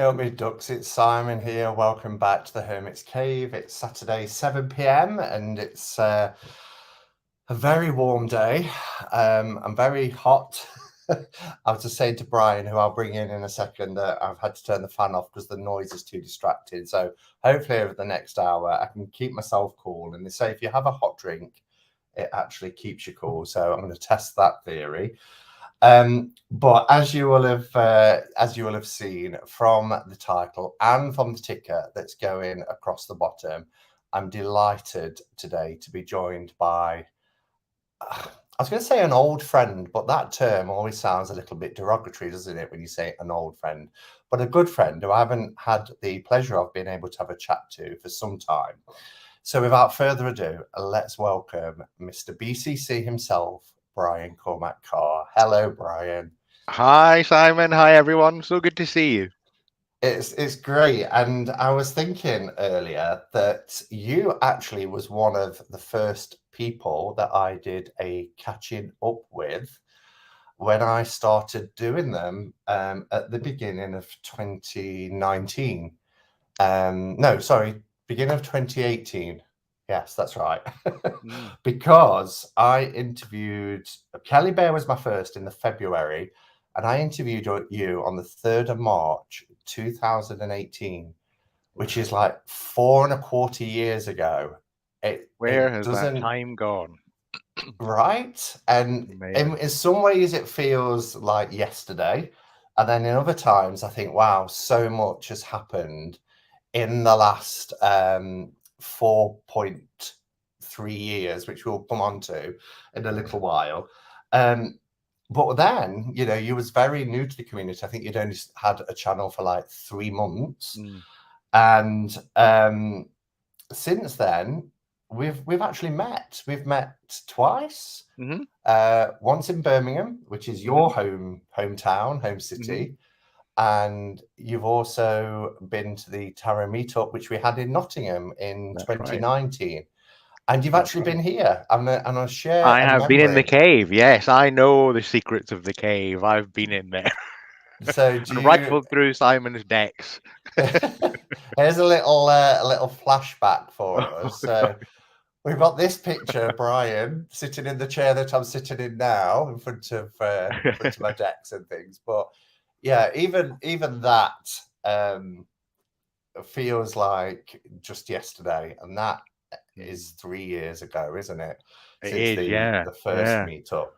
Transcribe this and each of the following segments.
up, me ducks. It's Simon here. Welcome back to the Hermit's Cave. It's Saturday, 7 p.m. and it's a very warm day. I'm very hot. I was just saying to Brian, who I'll bring in a second, that I've had to turn the fan off because the noise is too distracting. So hopefully over the next hour, I can keep myself cool. And they say if you have a hot drink, it actually keeps you cool. So I'm going to test that theory. But as you will have seen from the title and from the ticker that's going across the bottom, I'm delighted today to be joined by, I was going to say an old friend, but that term always sounds a little bit derogatory, doesn't it, when you say an old friend? But a good friend who I haven't had the pleasure of being able to have a chat to for some time. So without further ado, let's welcome Mr. BCC himself, Brian Cormack Carr. Hello, Brian. Hi, Simon. Hi, everyone. So good to see you. It's great. And I was thinking earlier that you actually was one of the first people that I did a catching up with when I started doing them at the beginning of 2019. No, sorry, beginning of 2018. Yes, that's right. Because I interviewed Kelly Bear was my first in the February, and I interviewed you on the 3rd of March 2018, which is like 4.25 years ago. Where has that time gone? Right? And in some ways it feels like yesterday. And then in other times I think, wow, so much has happened in the last 4.3 years, which we'll come on to in a little while. But then, you was very new to the community. I think you'd only had a channel for like 3 months. And since then, we've actually met. We've met twice. Once in Birmingham, which is your hometown, home city. And you've also been to the Tarot meetup, which we had in Nottingham in 2019. Right. And you've actually been here. I'm going to share. I have been in the cave. Yes, I know the secrets of the cave. I've been in there. So and rifled through Simon's decks. Here's a little flashback for us. So we've got this picture of Brian sitting in the chair that I'm sitting in now, in front of my decks and things. But yeah, even that feels like just yesterday, and that is 3 years ago, isn't it? Since the first meetup.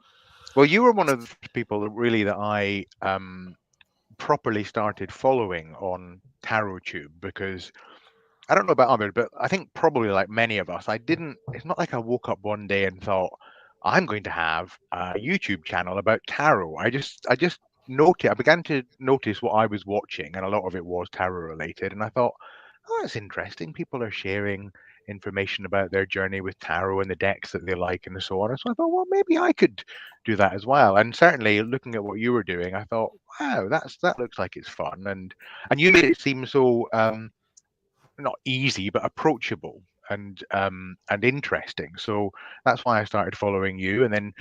Well, you were one of the people that I properly started following on TarotTube, because I don't know about others, but I think probably like many of us, it's not like I woke up one day and thought, I'm going to have a YouTube channel about tarot. I just I began to notice what I was watching, and a lot of it was tarot related. And I thought, oh, that's interesting. People are sharing information about their journey with tarot and the decks that they like and so on. And so I thought, well, maybe I could do that as well. And certainly looking at what you were doing, I thought, wow, that looks like it's fun. And you made it seem so not easy, but approachable and interesting. So that's why I started following you, and then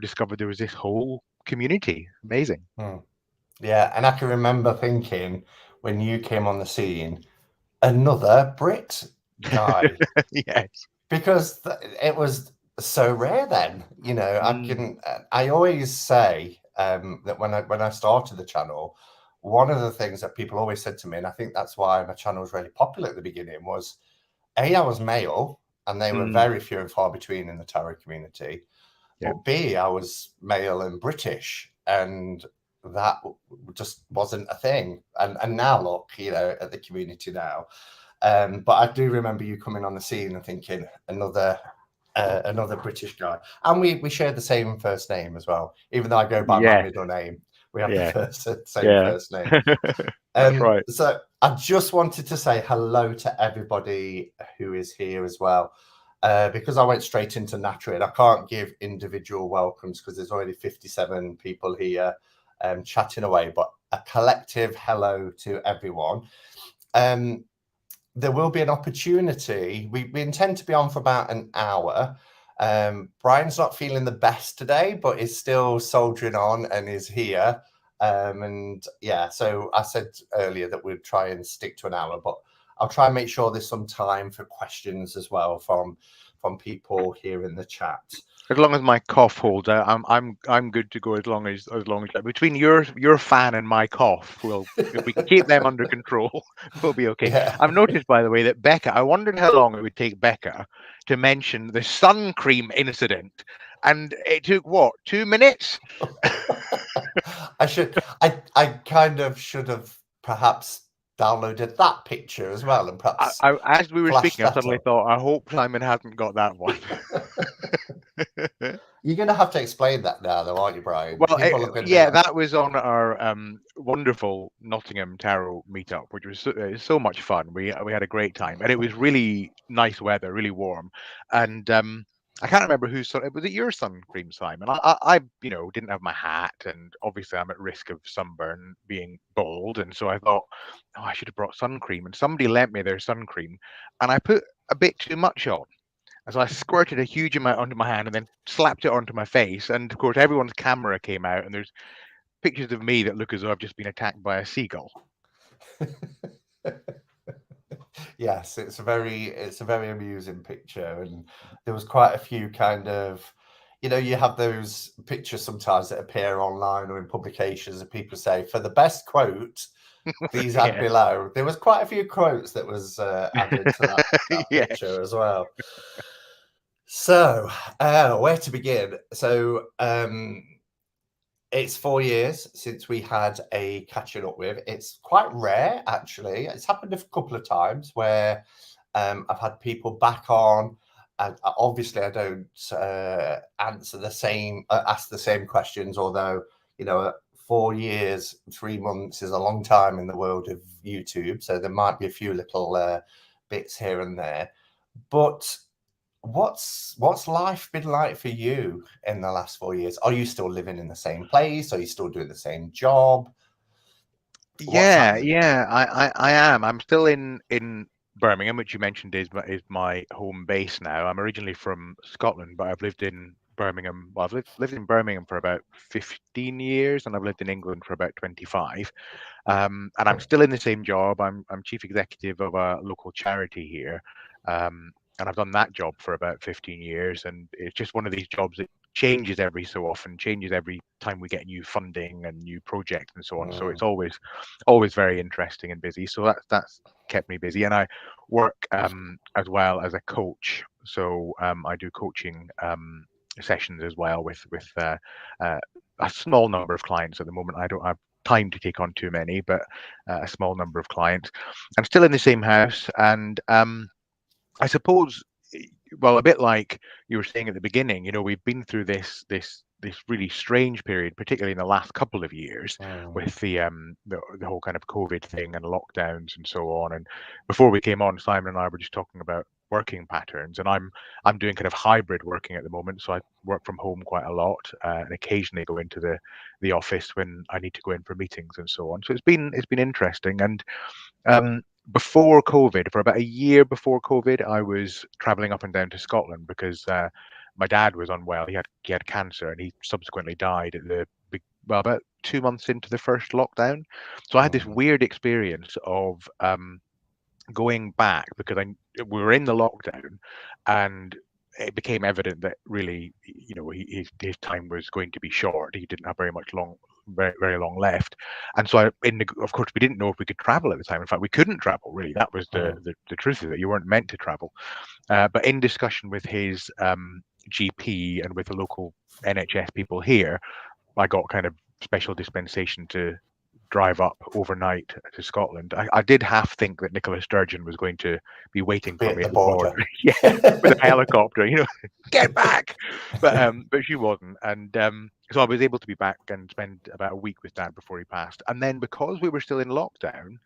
discovered there was this whole community. Amazing. Yeah, and I can remember thinking when you came on the scene, another Brit guy. Yes, because it was so rare then. I always say that when I started the channel, one of the things that people always said to me, and I think that's why my channel was really popular at the beginning, was I was male, and they were very few and far between in the tarot community. But B, I was male and British, and that just wasn't a thing. And now look, at the community now. But I do remember you coming on the scene and thinking another British guy, and we share the same first name as well. Even though I go by my middle name, we have the same first name. That's right. So I just wanted to say hello to everybody who is here as well, because I went straight into naturally. I can't give individual welcomes because there's already 57 people here chatting away. But a collective hello to everyone. There will be an opportunity. We intend to be on for about an hour. Brian's not feeling the best today, but is still soldiering on and is here. And yeah, so I said earlier that we'd try and stick to an hour, but I'll try and make sure there's some time for questions as well from people here in the chat. As long as my cough holds out, I'm good to go. As long as between your fan and my cough, if we can keep them under control, we'll be okay. Yeah. I've noticed, by the way, that Becca. I wondered how long it would take Becca to mention the sun cream incident, and it took what, 2 minutes? I kind of should have perhaps downloaded that picture as well and perhaps As we were flashed speaking, I that suddenly up. thought, I hope Simon hasn't got that one. You're going to have to explain that now, though, aren't you, Brian? Well, People are going to be yeah, like, that was on our wonderful Nottingham Tarot meetup, which was so much fun. We had a great time, and it was really nice weather, really warm. And I can't remember whose sun. Was it your sun cream, Simon? I didn't have my hat, and obviously I'm at risk of sunburn being bald, and so I thought, oh, I should have brought sun cream. And somebody lent me their sun cream, and I put a bit too much on. And so I squirted a huge amount onto my hand and then slapped it onto my face. And of course, everyone's camera came out, and there's pictures of me that look as though I've just been attacked by a seagull. yes, it's a very amusing picture, and there was quite a few kind of, you have those pictures sometimes that appear online or in publications, and people say, for the best quote, please add Yeah. below. There was quite a few quotes that was added to that Yes. picture as well. So, where to begin? So, it's 4 years since we had a catching up with. It's quite rare, actually. It's happened a couple of times where I've had people back on. And obviously, I don't ask the same questions, although, 4 years, 3 months is a long time in the world of YouTube. So there might be a few little bits here and there. But what's life been like for you in the last 4 years? Are you still living in the same place? Are you still doing the same job? What's Yeah, happening? yeah, I am. I'm still in Birmingham, which you mentioned is my home base now. I'm originally from Scotland, but I've lived in Birmingham. Well, I've lived in Birmingham for about 15 years, and I've lived in England for about 25. And I'm still in the same job. I'm chief executive of a local charity here, and I've done that job for about 15 years. And it's just one of these jobs that changes every so often, changes every time we get new funding and new projects and so on. So it's always very interesting and busy. So that's kept me busy. And I work as well as a coach. So I do coaching sessions as well with a small number of clients at the moment. I don't have time to take on too many, but a small number of clients. I'm still in the same house, and I suppose, well, a bit like you were saying at the beginning, we've been through this really strange period, particularly in the last couple of years, with the whole kind of COVID thing and lockdowns and so on. And before we came on, Simon and I were just talking about working patterns, and I'm doing kind of hybrid working at the moment. So I work from home quite a lot, and occasionally go into the office when I need to go in for meetings and so on. So it's been interesting. And before COVID, for about a year before COVID, I was traveling up and down to Scotland because my dad was unwell. He had cancer, and he subsequently died about 2 months into the first lockdown. So I had this weird experience of going back because we were in the lockdown, and it became evident that really, his time was going to be short. He didn't have very, very long left. And so of course, we didn't know if we could travel at the time. In fact, we couldn't travel, really. That was the truth of it. You weren't meant to travel. But in discussion with his GP and with the local NHS people here, I got kind of special dispensation to drive up overnight to Scotland. I did half think that Nicola Sturgeon was going to be waiting Be for at me the at the border, border. yeah, with a helicopter, get back. But she wasn't, and so I was able to be back and spend about a week with Dad before he passed. And then because we were still in lockdown,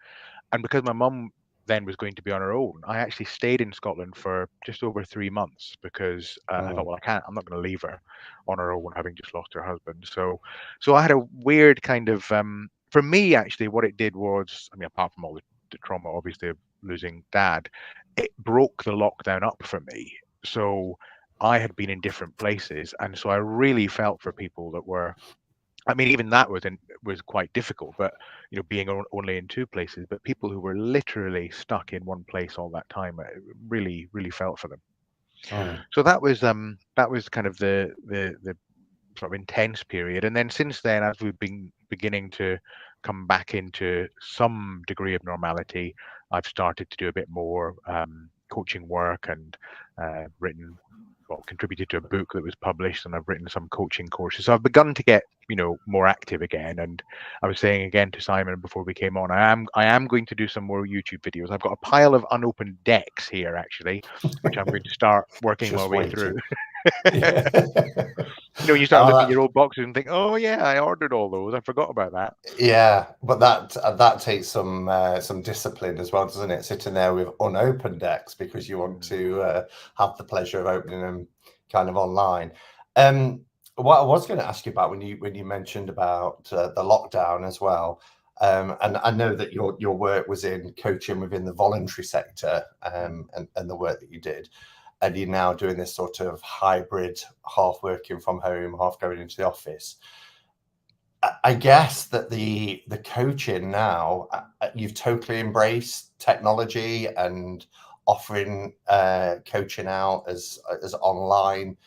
and because my mum then was going to be on her own, I actually stayed in Scotland for just over 3 months because I thought, well, I'm not going to leave her on her own, having just lost her husband. So I had a weird kind of, for me, actually, what it did was, I mean, apart from all the trauma, obviously, of losing Dad, it broke the lockdown up for me. So I had been in different places, and so I really felt for people that were I mean, even that was quite difficult, but being only in two places, but people who were literally stuck in one place all that time, I really, really felt for them. Mm. So that was kind of the sort of intense period. And then since then, as we've been beginning to come back into some degree of normality, I've started to do a bit more coaching work and written, well, contributed to a book that was published, and I've written some coaching courses. So I've begun to get more active again. And I was saying again to Simon before we came on, I am going to do some more YouTube videos. I've got a pile of unopened decks here actually, which I'm going to start working my Just way through. waiting. Yeah. You start Oh, looking at your old boxes and think, oh yeah, I ordered all those. I forgot about that. yeah, but that takes some discipline as well, doesn't it? Sitting there with unopened decks because you want to have the pleasure of opening them kind of online. What I was going to ask you about when you mentioned about the lockdown as well, and I know that your work was in coaching within the voluntary sector, and the work that you did, and you're now doing this sort of hybrid, half working from home, half going into the office. I guess that the coaching now, you've totally embraced technology and offering coaching out as online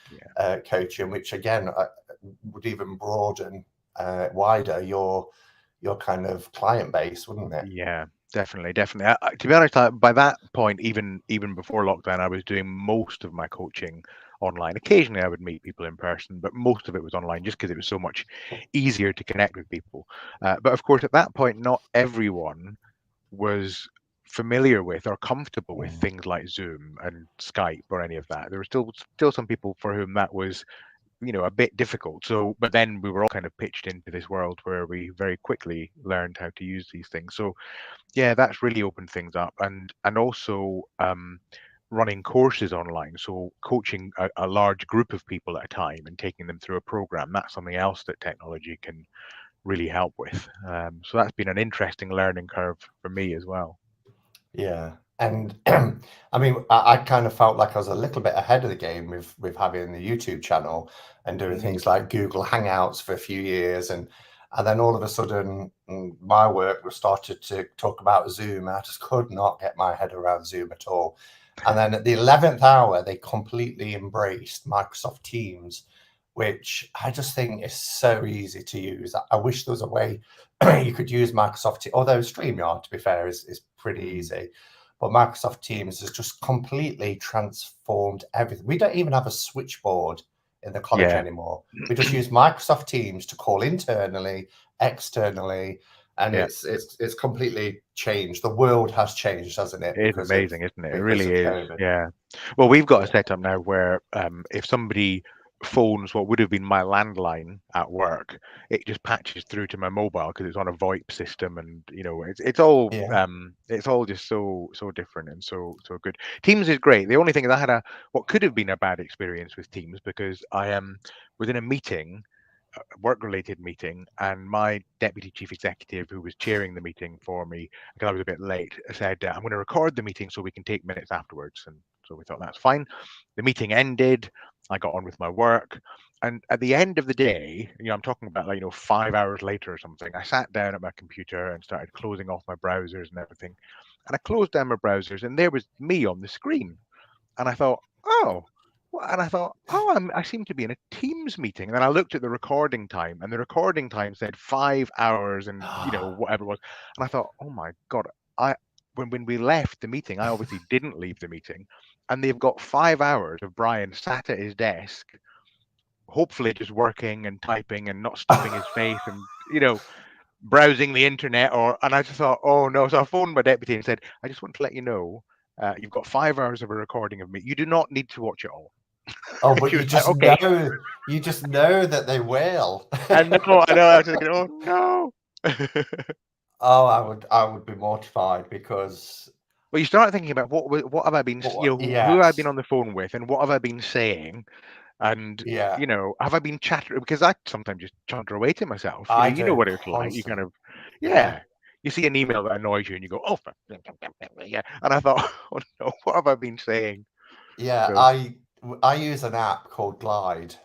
coaching, which again would even broaden wider your kind of client base, wouldn't it? Yeah, definitely, definitely. To be honest, by that point, even before lockdown, I was doing most of my coaching online. Occasionally, I would meet people in person, but most of it was online, just because it was so much easier to connect with people. But of course, at that point, not everyone was familiar with or comfortable with Mm. things like Zoom and Skype or any of that. There were still some people for whom that was a bit difficult. So, but then we were all kind of pitched into this world where we very quickly learned how to use these things. So yeah, that's really opened things up, and also running courses online. So coaching a large group of people at a time and taking them through a program. That's something else that technology can really help with. So that's been an interesting learning curve for me as well. Yeah. And I mean, I kind of felt like I was a little bit ahead of the game with having the YouTube channel and doing Mm, things like Google Hangouts for a few years, and then all of a sudden my work was started to talk about Zoom, and I just could not get my head around Zoom at all. And then at the 11th hour, they completely embraced Microsoft Teams, which I just think is so easy to use. I wish there was a way you could use Microsoft Teams, although StreamYard, to be fair, is pretty mm, easy. But Microsoft Teams has just completely transformed everything. We don't even have a switchboard in the college yeah, anymore. We just use Microsoft Teams to call internally, externally, and yeah. it's completely changed. The world has changed, hasn't it? It is amazing, isn't it? It Because really of is. COVID. Yeah. Well, we've got a Yeah. setup now where if somebody phones what would have been my landline at work, it just patches through to my mobile because it's on a VoIP system, and Yeah. it's all just so different and so good. Teams is great. The only thing is I had a what could have been a bad experience with Teams because I was in a meeting, work-related meeting, and my deputy chief executive, who was chairing the meeting for me, because I was a bit late, said, "I'm going to record the meeting so we can take minutes afterwards." And so we thought that's fine. The meeting ended. I got on with my work, and at the end of the day, I'm talking about like 5 hours later or something. I sat down at my computer and started closing off my browsers and everything, and I closed down my browsers, and there was me on the screen, and I thought, oh. And I thought, oh, I seem to be in a Teams meeting. And then I looked at the recording time, and the recording time said 5 hours and whatever it was. And I thought, oh my God, I when we left the meeting, I obviously didn't leave the meeting, and they've got 5 hours of Brian sat at his desk, hopefully just working and typing and not stuffing his face and browsing the internet. And I just thought, oh no. So I phoned my deputy and said, I just want to let you know, you've got 5 hours of a recording of me. You do not need to watch it all. Oh, but She was like, okay. you just know that they will. I know, I know. I was thinking, oh no. Oh, I would be mortified because Well, you start thinking about what have I been, who I've been yes, on the phone with, and what have I been saying, and yeah, have I been chattering? Because I sometimes just chatter away to myself. I You know do what it's like. You kind constantly. of, Yeah, yeah. You see an email that annoys you, and you go, oh, yeah. And I thought, oh no, what have I been saying? yeah. So I use an app called Glide,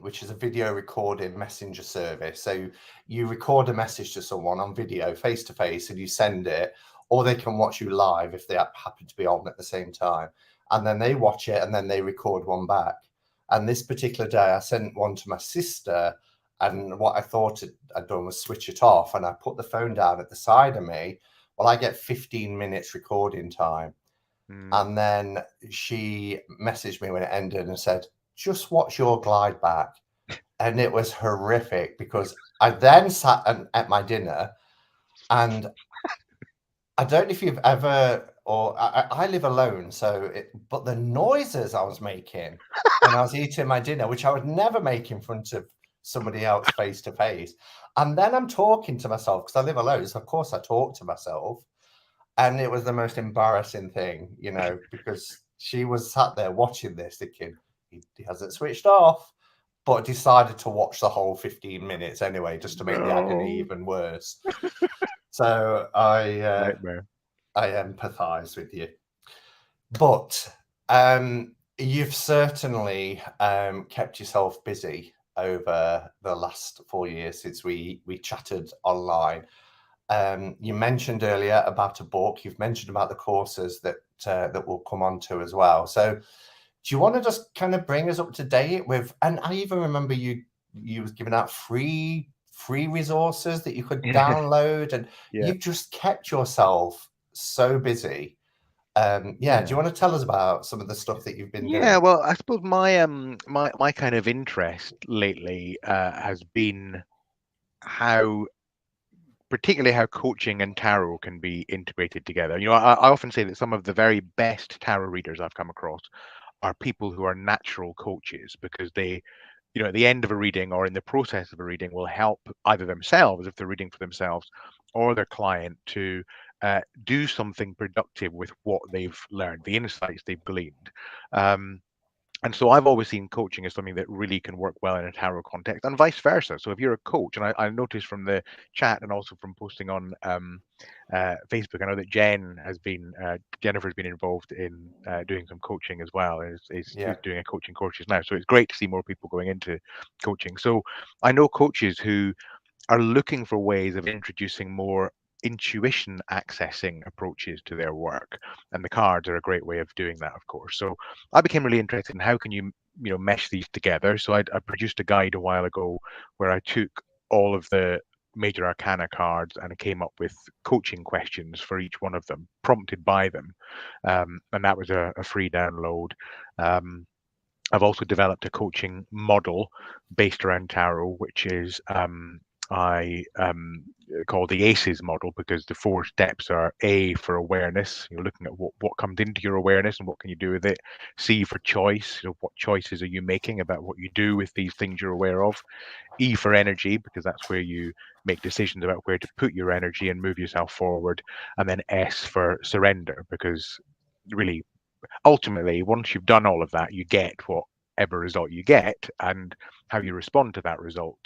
which is a video recording messenger service. So you record a message to someone on video, face to face, and you send it, or they can watch you live if they happen to be on at the same time. And then they watch it and then they record one back. And this particular day, I sent one to my sister. And what I thought I'd done was switch it off. And I put the phone down at the side of me. Well, I get 15 minutes recording time. And then she messaged me when it ended and said, just watch your glide back. And it was horrific because I then sat and at my dinner, and I don't know if you've ever, or I live alone, but the noises I was making when I was eating my dinner, which I would never make in front of somebody else face to face. And then I'm talking to myself because I live alone. So, of course, I talk to myself. And it was the most embarrassing thing, because she was sat there watching this thinking, he hasn't switched off, but decided to watch the whole 15 minutes anyway, just to make the agony even worse. So I empathise with you. But you've certainly kept yourself busy over the last 4 years since we chatted online. You mentioned earlier about a book. You've mentioned about the courses that we'll come on to as well. So do you want to just kind of bring us up to date with, and I even remember you was giving out free resources that you could download, and you've just kept yourself so busy. Do you want to tell us about some of the stuff that you've been doing? Yeah, well, I suppose my my kind of interest lately has been particularly how coaching and tarot can be integrated together. I often say that some of the very best tarot readers I've come across are people who are natural coaches, because they, at the end of a reading or in the process of a reading, will help either themselves, if they're reading for themselves, or their client to do something productive with what they've learned, the insights they've gleaned. And so I've always seen coaching as something that really can work well in a tarot context, and vice versa. So if you're a coach, and I noticed from the chat and also from posting on Facebook, I know that Jennifer's been involved in doing some coaching as well, is doing a coaching courses now. So it's great to see more people going into coaching. So I know coaches who are looking for ways of introducing more intuition accessing approaches to their work, and the cards are a great way of doing that, of course. So I became really interested in how can you mesh these together. So I produced a guide a while ago where I took all of the major arcana cards and I came up with coaching questions for each one of them, prompted by them, and that was a free download. I've also developed a coaching model based around tarot, which is I call the ACEs model, because the 4 steps are: A for awareness, you're looking at what comes into your awareness and what can you do with it. C for choice, what choices are you making about what you do with these things you're aware of. E for energy, because that's where you make decisions about where to put your energy and move yourself forward. And then S for surrender, because really, ultimately, once you've done all of that, you get whatever result you get, and how you respond to that result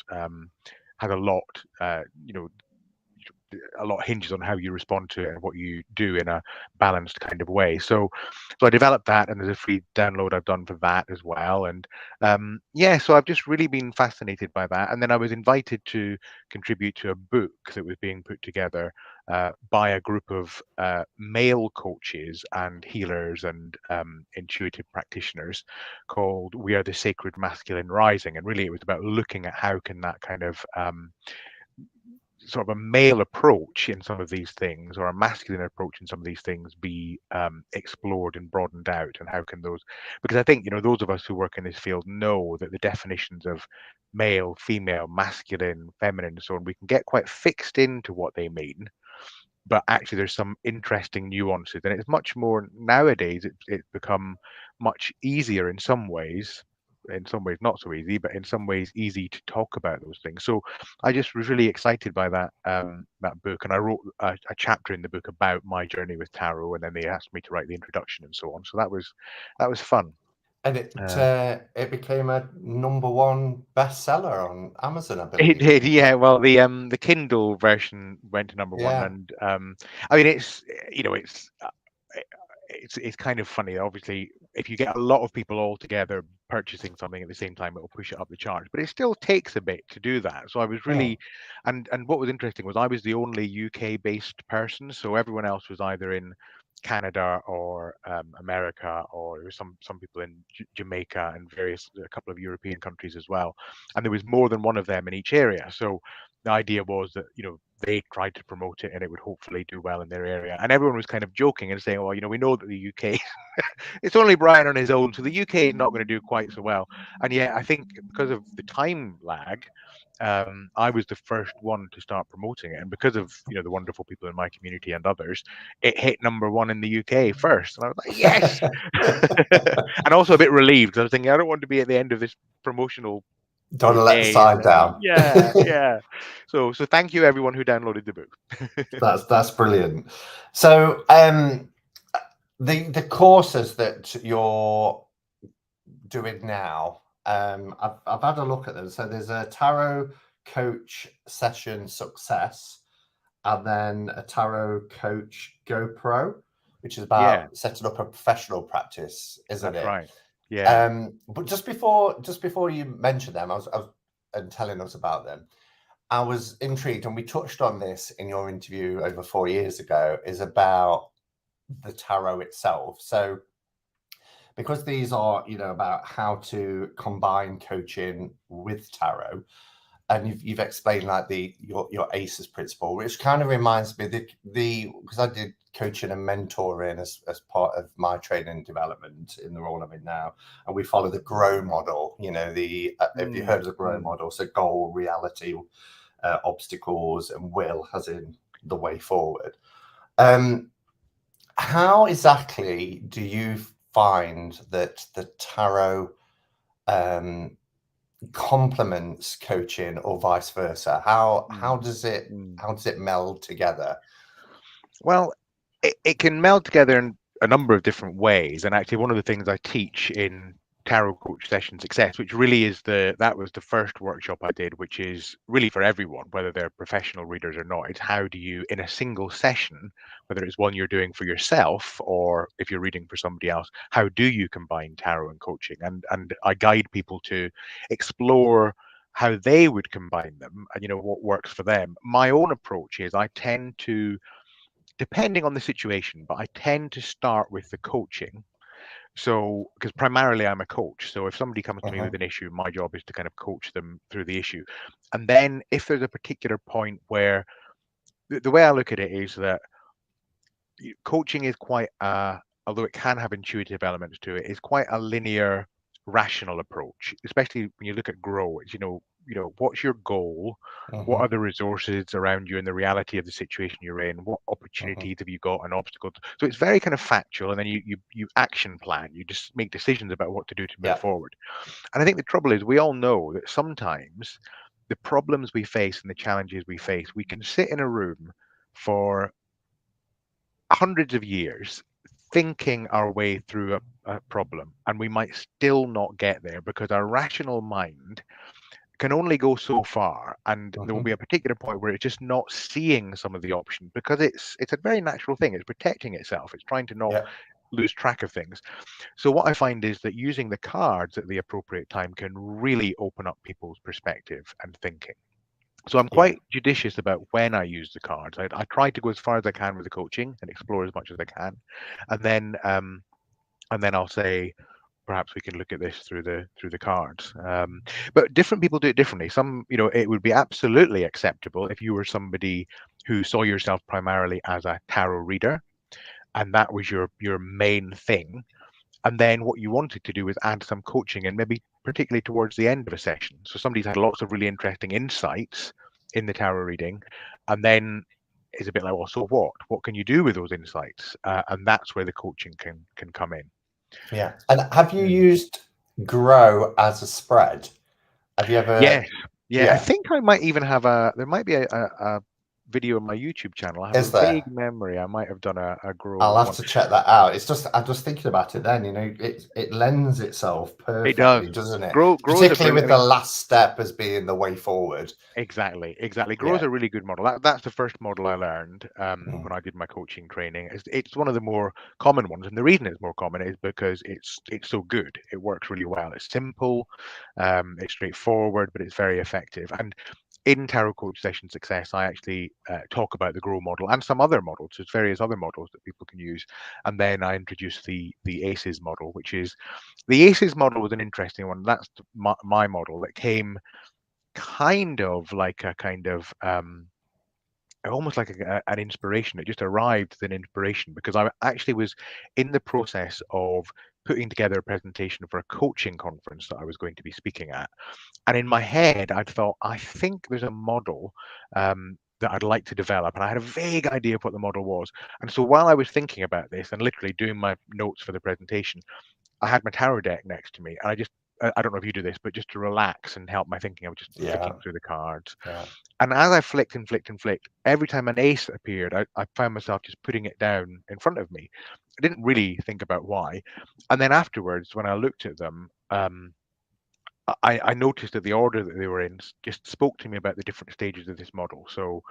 has a lot, a lot hinges on how you respond to it and what you do in a balanced kind of way. So I developed that, and there's a free download I've done for that as well. And so I've just really been fascinated by that. And then I was invited to contribute to a book that was being put together by a group of male coaches and healers and intuitive practitioners, called We Are the Sacred Masculine Rising. And really it was about looking at how can that kind of sort of a male approach in some of these things, or a masculine approach in some of these things, be explored and broadened out, and how can those, because I think those of us who work in this field know that the definitions of male, female, masculine, feminine, and so on, we can get quite fixed into what they mean, but actually there's some interesting nuances, and it's much more nowadays, it's become much easier in some ways not so easy, but in some ways easy to talk about those things. So I just was really excited by that book, and I wrote a chapter in the book about my journey with tarot, and then they asked me to write the introduction and so on. So that was fun. And it became a #1 bestseller on Amazon, I It believe. did, yeah. Well, the Kindle version went to #1, and I mean, it's it's kind of funny. Obviously, if you get a lot of people all together purchasing something at the same time, it will push it up the charts. But it still takes a bit to do that. So I was really, and what was interesting was I was the only UK based person. So everyone else was either in Canada or America, or there were some people in Jamaica and a couple of European countries as well. And there was more than one of them in each area. So the idea was that, they tried to promote it and it would hopefully do well in their area. And everyone was kind of joking and saying, well, we know that the UK, it's only Brian on his own, so the UK is not going to do quite so well. And yet, I think because of the time lag, I was the first one to start promoting it, and because of the wonderful people in my community and others, it hit #1 in the UK first, and I was like, yes. And also a bit relieved because I was thinking, I don't want to be at the end of this promotional. Don't let the side down. Yeah. So thank you everyone who downloaded the book. That's brilliant. So the courses that you're doing now, I've had a look at them. So there's a tarot coach session success, and then a tarot coach GoPro, which is about setting up a professional practice, isn't it? That's right. Yeah. But just before you mentioned them, I was and telling us about them, I was intrigued, and we touched on this in your interview over 4 years ago, is about the tarot itself. So because these are, about how to combine coaching with tarot, and you've explained like your ACEs principle, which kind of reminds me because I did coaching and mentoring as part of my training and development in the role I'm in now, and we follow the GROW model. Have you heard of the GROW model? So goal, reality, obstacles, and will, as in the way forward. How exactly do you find that the tarot complements coaching, or vice versa? How does it meld together? Well, it can meld together in a number of different ways, and actually one of the things I teach in Tarot Coach Session Success, which really is that was the first workshop I did, which is really for everyone, whether they're professional readers or not. It's how do you, in a single session, whether it's one you're doing for yourself or if you're reading for somebody else, how do you combine tarot and coaching? And I guide people to explore how they would combine them and what works for them. My own approach is I tend to, depending on the situation, but I tend to start with the coaching. So, because primarily I'm a coach. So if somebody comes to me with an issue, my job is to kind of coach them through the issue. And then if there's a particular point where the way I look at it is that coaching is quite although it can have intuitive elements to it, is quite a linear, rational approach, especially when you look at GROW. It's, what's your goal? What are the resources around you and the reality of the situation you're in? What opportunities have you got and obstacles? So it's very kind of factual, and then you action plan. You just make decisions about what to do to move forward. And I think the trouble is we all know that sometimes the problems we face and the challenges we face, we can sit in a room for hundreds of years thinking our way through a problem, and we might still not get there because our rational mind can only go so far, and there will be a particular point where it's just not seeing some of the options because it's a very natural thing. It's protecting itself. It's trying to not lose track of things. So what I find is that using the cards at the appropriate time can really open up people's perspective and thinking. So I'm quite judicious about when I use the cards. I try to go as far as I can with the coaching and explore as much as I can, and then I'll say, perhaps we can look at this through the cards. But different people do it differently. Some, it would be absolutely acceptable if you were somebody who saw yourself primarily as a tarot reader, and that was your main thing. And then what you wanted to do is add some coaching, and maybe particularly towards the end of a session. So somebody's had lots of really interesting insights in the tarot reading, and then it's a bit like, well, so what? What can you do with those insights? And that's where the coaching can come in. Yeah. And have you used GROW as a spread? Have you ever? Yeah. I think I might even have there might be a video on my YouTube channel. I have Is a there? vague memory. I might have done a I'll grow have one. to check that out. It's just I'm just thinking about it then, it lends itself It perfectly, does. doesn't it? Grows a Particularly brilliant. with I the mean, last step as being the way forward. exactly. Grows Yeah. a really good model. That's the first model I learned Mm. when I did my coaching training. It's one of the more common ones, and the reason it's more common is because it's so good. It works really well. It's simple, it's straightforward, but it's very effective. And in Tarot Coach Session Success, I actually talk about the Grow model and some other models. There's various other models that people can use, and then I introduce the ACEs model, which is the ACEs model was an interesting one. That's my model that came kind of like a kind of almost like an inspiration. It just arrived as an inspiration because I actually was in the process of putting together a presentation for a coaching conference that I was going to be speaking at. And in my head, I'd thought, I think there's a model that I'd like to develop. And I had a vague idea of what the model was. And so while I was thinking about this and literally doing my notes for the presentation, I had my tarot deck next to me. And I don't know if you do this, but just to relax and help my thinking, I was just Yeah. flicking through the cards. Yeah. And as I flicked and flicked and flicked, every time an ace appeared, I found myself just putting it down in front of me. I didn't really think about why. And then afterwards, when I looked at them, I noticed that the order that they were in just spoke to me about the different stages of this model. So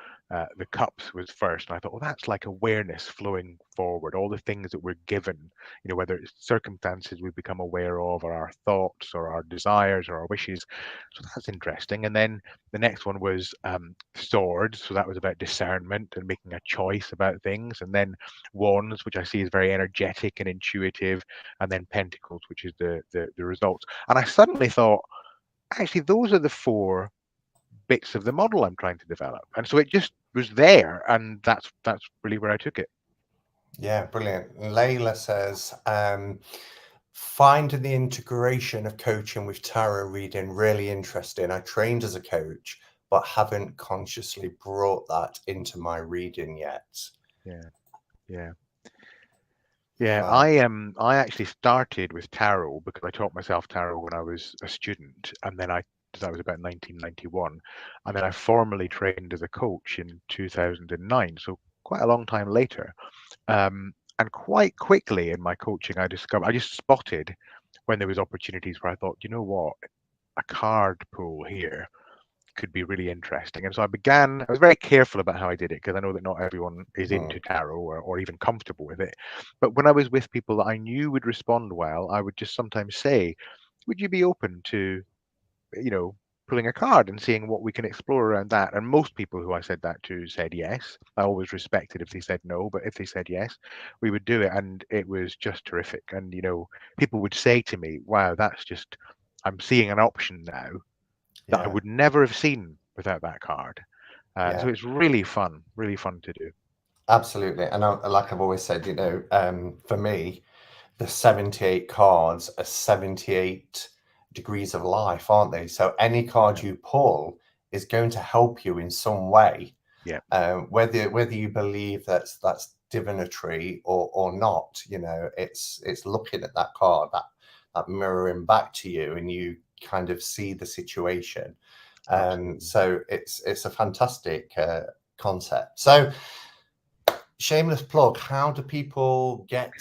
the cups was first, and I thought, well, that's like awareness flowing forward, all the things that we're given, whether it's circumstances we become aware of, or our thoughts, or our desires, or our wishes. So that's interesting. And then the next one was swords. So that was about discernment and making a choice about things. And then wands, which I see is very energetic and intuitive. And then pentacles, which is the results. And I suddenly thought, actually, those are the four bits of the model I'm trying to develop. And so it just was there, and that's really where I took it. Yeah, brilliant. Layla says, finding the integration of coaching with tarot reading really interesting. I trained as a coach, but haven't consciously brought that into my reading yet. Yeah, yeah. Yeah, Wow. I actually started with tarot because I taught myself tarot when I was a student, and then that was about 1991, and then I formally trained as a coach in 2009, so quite a long time later. And quite quickly in my coaching, I just spotted when there was opportunities where I thought, you know what, a card pool here could be really interesting. And so I was very careful about how I did it because I know that not everyone is Mm. into tarot or even comfortable with it. But when I was with people that I knew would respond well, I would just sometimes say, would you be open to, you know, pulling a card and seeing what we can explore around that? And most people who I said that to said yes. I always respected if they said no, but if they said yes, we would do it. And it was just terrific. And, people would say to me, wow, I'm seeing an option now that I Yeah. would never have seen without that card. So Yeah. it's really fun to do. Absolutely. And like I've always said, for me, the 78 cards are 78 degrees of life, aren't they? So any card Yeah, you pull is going to help you in some way, yeah, whether you believe that's divinatory or not. It's looking at that card, that mirroring back to you, and you kind of see the situation. absolutely. So it's a fantastic concept. So, shameless plug, how do people get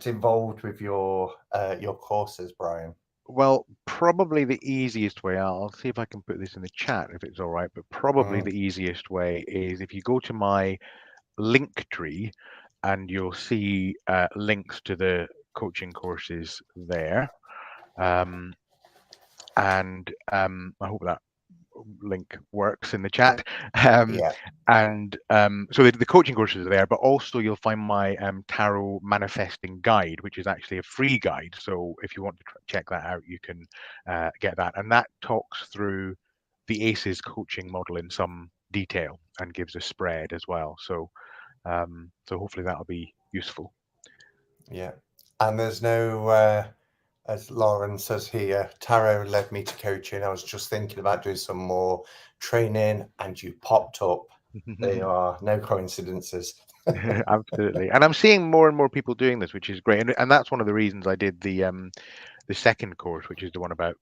involved with your courses, Brian? Well, probably the easiest way, I'll see if I can put this in the chat if it's all right, but probably Mm, the easiest way is if you go to my link tree and you'll see links to the coaching courses there. Um, and I hope that link works in the chat. Um, yeah, so the coaching courses are there, but also you'll find my tarot manifesting guide, which is actually a free guide. So if you want to check that out, you can get that. And that talks through the ACEs coaching model in some detail and gives a spread as well. So hopefully that'll be useful. yeah. And there's no, as Lauren says here, tarot led me to coaching. I was just thinking about doing some more training, and you popped up. They are no coincidences. Absolutely. And I'm seeing more and more people doing this, which is great. And that's one of the reasons I did the second course, which is the one about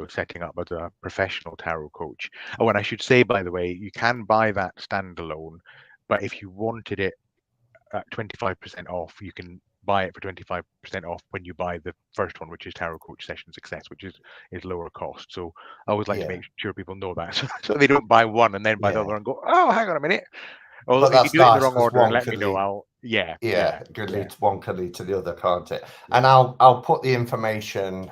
setting up as a professional tarot coach. Oh, and I should say, by the way, you can buy that standalone, but if you wanted it at 25% off, you can buy it for 25% off when you buy the first one, which is Tarot Coach Session Success, which is lower cost. So I always like to Yeah, make sure people know that, so they don't buy one and then buy the yeah. other and go, oh, hang on a minute. Or But if you that's do it in the nice wrong because order and one let me could know, lead. I'll yeah, Yeah, good yeah, lead. One can lead to the other, can't it? yeah. And I'll put the information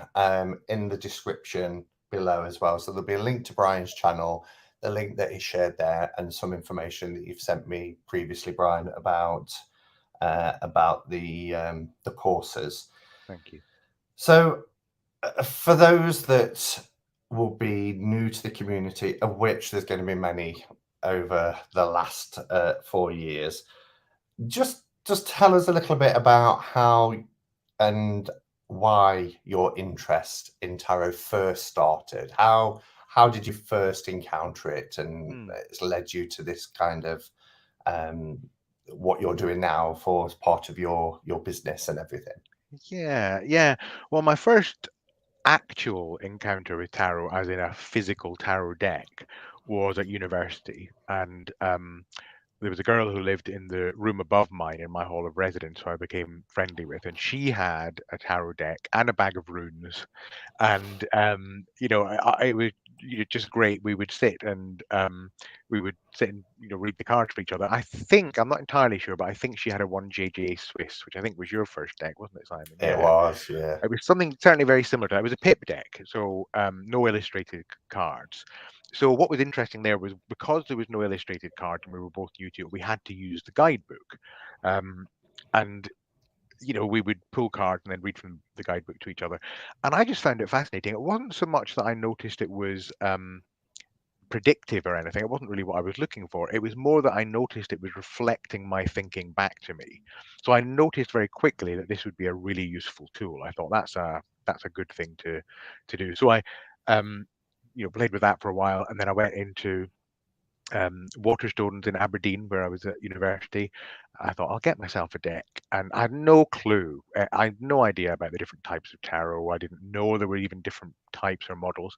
in the description below as well. So there'll be a link to Brian's channel, the link that he shared there, and some information that you've sent me previously, Brian, about the courses. Thank you. So for those that will be new to the community, of which there's going to be many over the last 4 years, just tell us a little bit about how and why your interest in tarot first started. How did you first encounter it, and Hmm. it's led you to this kind of um, what you're doing now for as part of your business and everything. Yeah, yeah. Well, my first actual encounter with tarot, as in a physical tarot deck, was at university, and there was a girl who lived in the room above mine in my hall of residence who I became friendly with, and she had a tarot deck and a bag of runes. And it was just great. We would sit and read the cards for each other. I think I'm not entirely sure, but I think she had a one JJ Swiss, which I think was your first deck, wasn't it, Simon? It Yeah, was, yeah. it was something certainly very similar to that. It was a pip deck, so no illustrated cards. So what was interesting there was, because there was no illustrated cards and we were both new to it, we had to use the guidebook. And we would pull cards and then read from the guidebook to each other. And I just found it fascinating. It wasn't so much that I noticed it was predictive or anything. It wasn't really what I was looking for. It was more that I noticed it was reflecting my thinking back to me. So I noticed very quickly that this would be a really useful tool. I thought that's a good thing to do. So I played with that for a while, and then I went into Waterstones in Aberdeen, where I was at university. I thought I'll get myself a deck, and I had no clue. I had no idea about the different types of tarot. I didn't know there were even different types or models.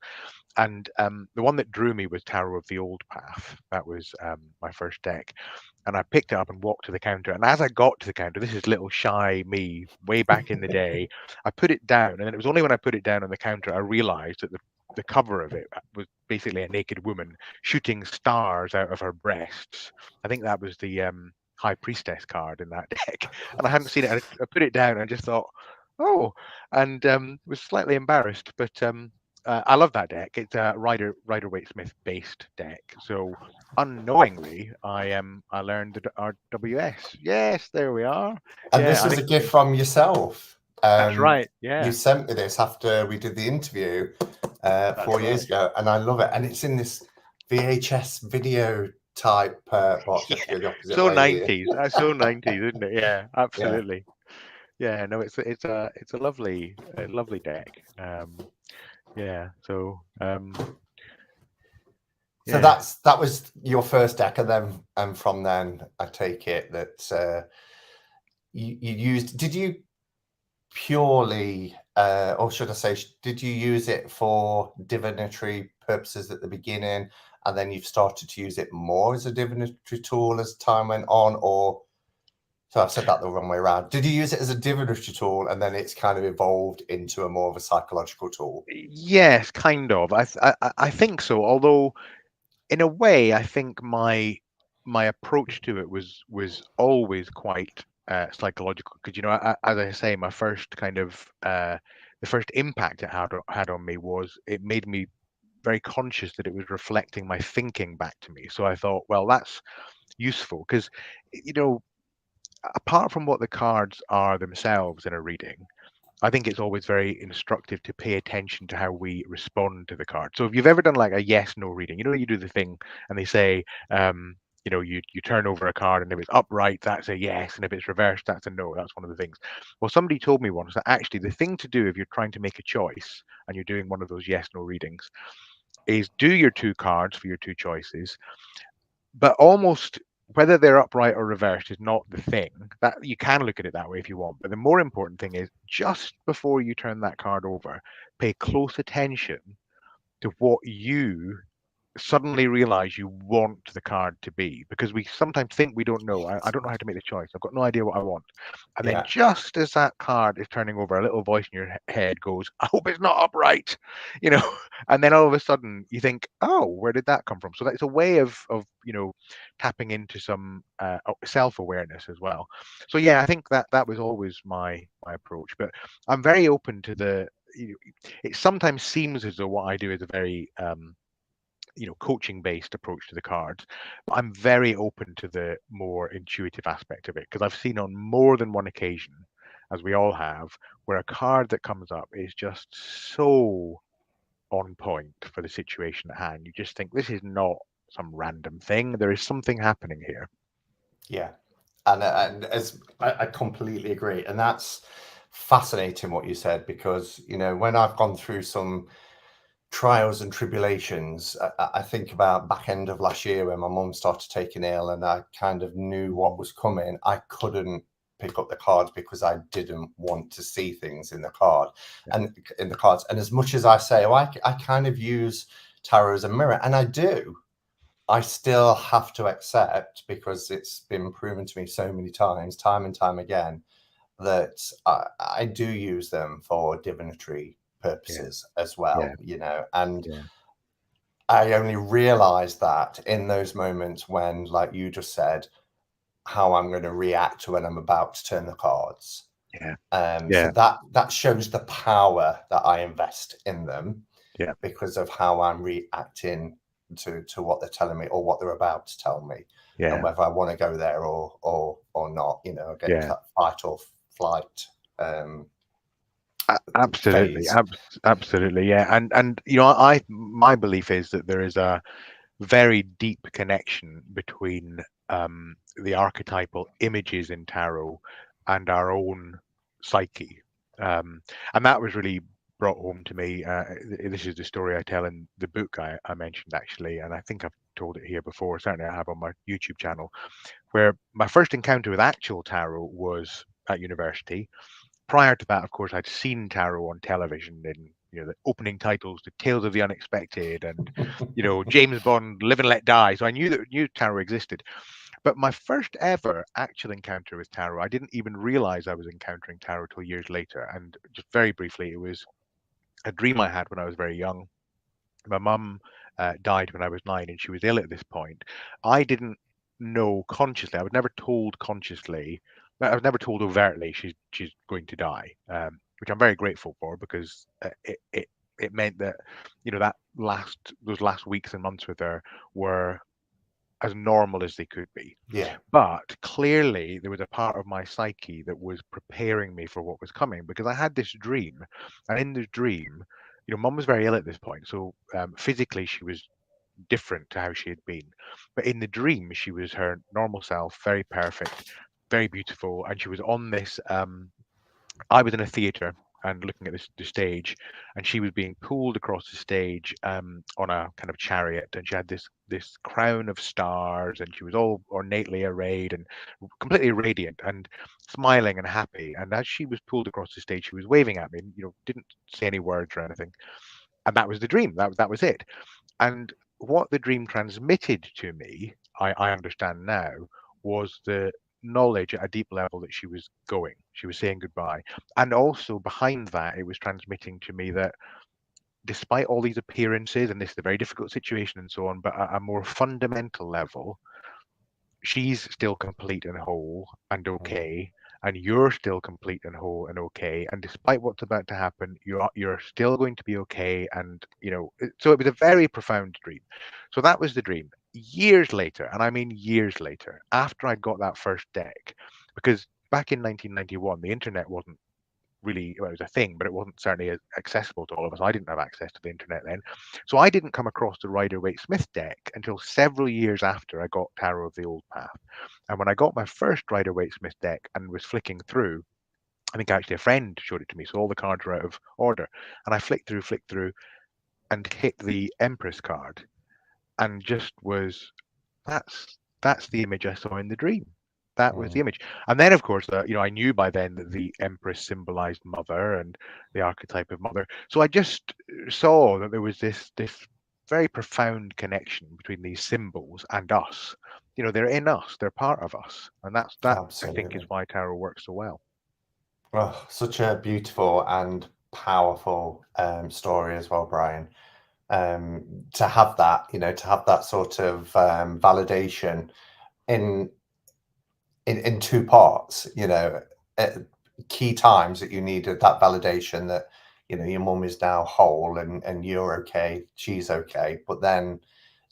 And the one that drew me was Tarot of the Old Path. That was my first deck. And I picked it up and walked to the counter. And as I got to the counter, this is little shy me way back in the day, I put it down. And then it was only when I put it down on the counter I realized that the cover of it was basically a naked woman shooting stars out of her breasts. I think that was the High Priestess card in that deck. And I hadn't seen it. I put it down and just thought, oh, and was slightly embarrassed. But I love that deck. It's a Rider Waite Smith based deck. So unknowingly, I learned the RWS. Yes, there we are. And Yeah, this I is a think gift from yourself. that's right. You Yeah, sent me this after we did the interview that's 4 years right. ago, and I love it. And it's in this VHS video type box. You have to Yeah, go the opposite so way here. 90s. That's so 90s, isn't it? Yeah, Yeah. absolutely. Yeah, no, it's a lovely deck. Yeah, so So yeah. that was your first deck, and then from then I take it that you used. Did you purely, or should I say, did you use it for divinatory purposes at the beginning, and then you've started to use it more as a divinatory tool as time went on, or so I've said that the wrong way around. Did you use it as a divinatory tool, and then it's kind of evolved into a more of a psychological tool? Yes, kind of. I think so. Although in a way, I think my approach to it was always quite psychological. Because as I say, my first kind of the first impact it had on me was it made me very conscious that it was reflecting my thinking back to me. So I thought, well, that's useful because you know, apart from what the cards are themselves in a reading, I think it's always very instructive to pay attention to how we respond to the card. So if you've ever done like a yes no reading, you do the thing and they say, you turn over a card, and if it's upright, that's a yes, and if it's reversed, that's a no. That's one of the things. Well, somebody told me once that actually the thing to do if you're trying to make a choice and you're doing one of those yes no readings is do your two cards for your two choices, but almost whether they're upright or reversed is not the thing. That you can look at it that way if you want, but the more important thing is just before you turn that card over, pay close attention to what you suddenly realize you want the card to be, because we sometimes think we don't know. I don't know how to make the choice. I've got no idea what I want. And then Yeah, just as that card is turning over, a little voice in your head goes, I hope it's not upright, you know. And then all of a sudden you think, oh, where did that come from? So that's a way of tapping into some self-awareness as well. So yeah, I think that was always my approach. But I'm very open to it sometimes seems as though what I do is a very coaching based approach to the cards, but I'm very open to the more intuitive aspect of it, because I've seen on more than one occasion, as we all have, where a card that comes up is just so on point for the situation at hand. You just think, this is not some random thing, there is something happening here. yeah. And as I completely agree. And that's fascinating what you said, because, when I've gone through some trials and tribulations, I think about back end of last year when my mum started taking ill and I kind of knew what was coming. I couldn't pick up the cards because I didn't want to see things in the card and in the cards. And as much as I say, I kind of use tarot as a mirror, and I do, I still have to accept, because it's been proven to me so many times, time and time again, that I do use them for divinatory purposes as well, and Yeah. I only realize that in those moments when, like you just said, how I'm going to react when I'm about to turn the cards. Yeah. So Yeah. that shows the power that I invest in them, Yeah. because of how I'm reacting to what they're telling me or what they're about to tell me, and Yeah. whether I want to go there or not. I get into Yeah. that fight or flight Absolutely. phase. Absolutely. Yeah. And my belief is that there is a very deep connection between the archetypal images in tarot and our own psyche. And that was really brought home to me. This is the story I tell in the book I mentioned, actually, and I think I've told it here before. Certainly I have on my YouTube channel, where my first encounter with actual tarot was at university. Prior to that, of course, I'd seen tarot on television in the opening titles, the Tales of the Unexpected, and James Bond, Live and Let Die. So I knew tarot existed. But my first ever actual encounter with tarot, I didn't even realize I was encountering tarot till years later. And just very briefly, it was a dream I had when I was very young. My mum died when I was 9, and she was ill at this point. I didn't know consciously. I was never told consciously. I was never told overtly she's going to die, which I'm very grateful for, because it meant that that those last weeks and months with her were as normal as they could be. Yeah, But clearly, there was a part of my psyche that was preparing me for what was coming, because I had this dream. And in this dream, mum was very ill at this point. So physically, she was different to how she had been. But in the dream, she was her normal self, very perfect, very beautiful. And she was on this. I was in a theatre and looking at the stage, and she was being pulled across the stage on a kind of chariot, and she had this crown of stars, and she was all ornately arrayed and completely radiant and smiling and happy. And as she was pulled across the stage, she was waving at me, didn't say any words or anything. And that was the dream. That was it. And what the dream transmitted to me, I understand now, was the knowledge at a deep level that she was going. She was saying goodbye. And also behind that, it was transmitting to me that despite all these appearances, and this is a very difficult situation and so on, but at a more fundamental level, she's still complete and whole and okay, and you're still complete and whole and okay, and despite what's about to happen, you're still going to be okay. And so it was a very profound dream. So that was the dream. Years later, and I mean years later, after I got that first deck, because back in 1991 the internet wasn't really, well, it was a thing, but it wasn't certainly as accessible to all of us. I didn't have access to the internet then. So I didn't come across the Rider-Waite-Smith deck until several years after I got Tarot of the Old Path. And when I got my first Rider-Waite-Smith deck and was flicking through, I think actually a friend showed it to me, so all the cards were out of order. And I flicked through, and hit the Empress card, and just was, that's that's the image I saw in the dream. That was the image. And then, of course, I knew by then that the Empress symbolized mother and the archetype of mother. So I just saw that there was this very profound connection between these symbols and us. They're in us, they're part of us. And that I think is Absolutely. why tarot works so well. Oh, such a beautiful and powerful story as well, Brian. To have that, to have that sort of validation in in two parts, at key times that you needed that validation that, your mum is now whole and you're okay, she's okay. But then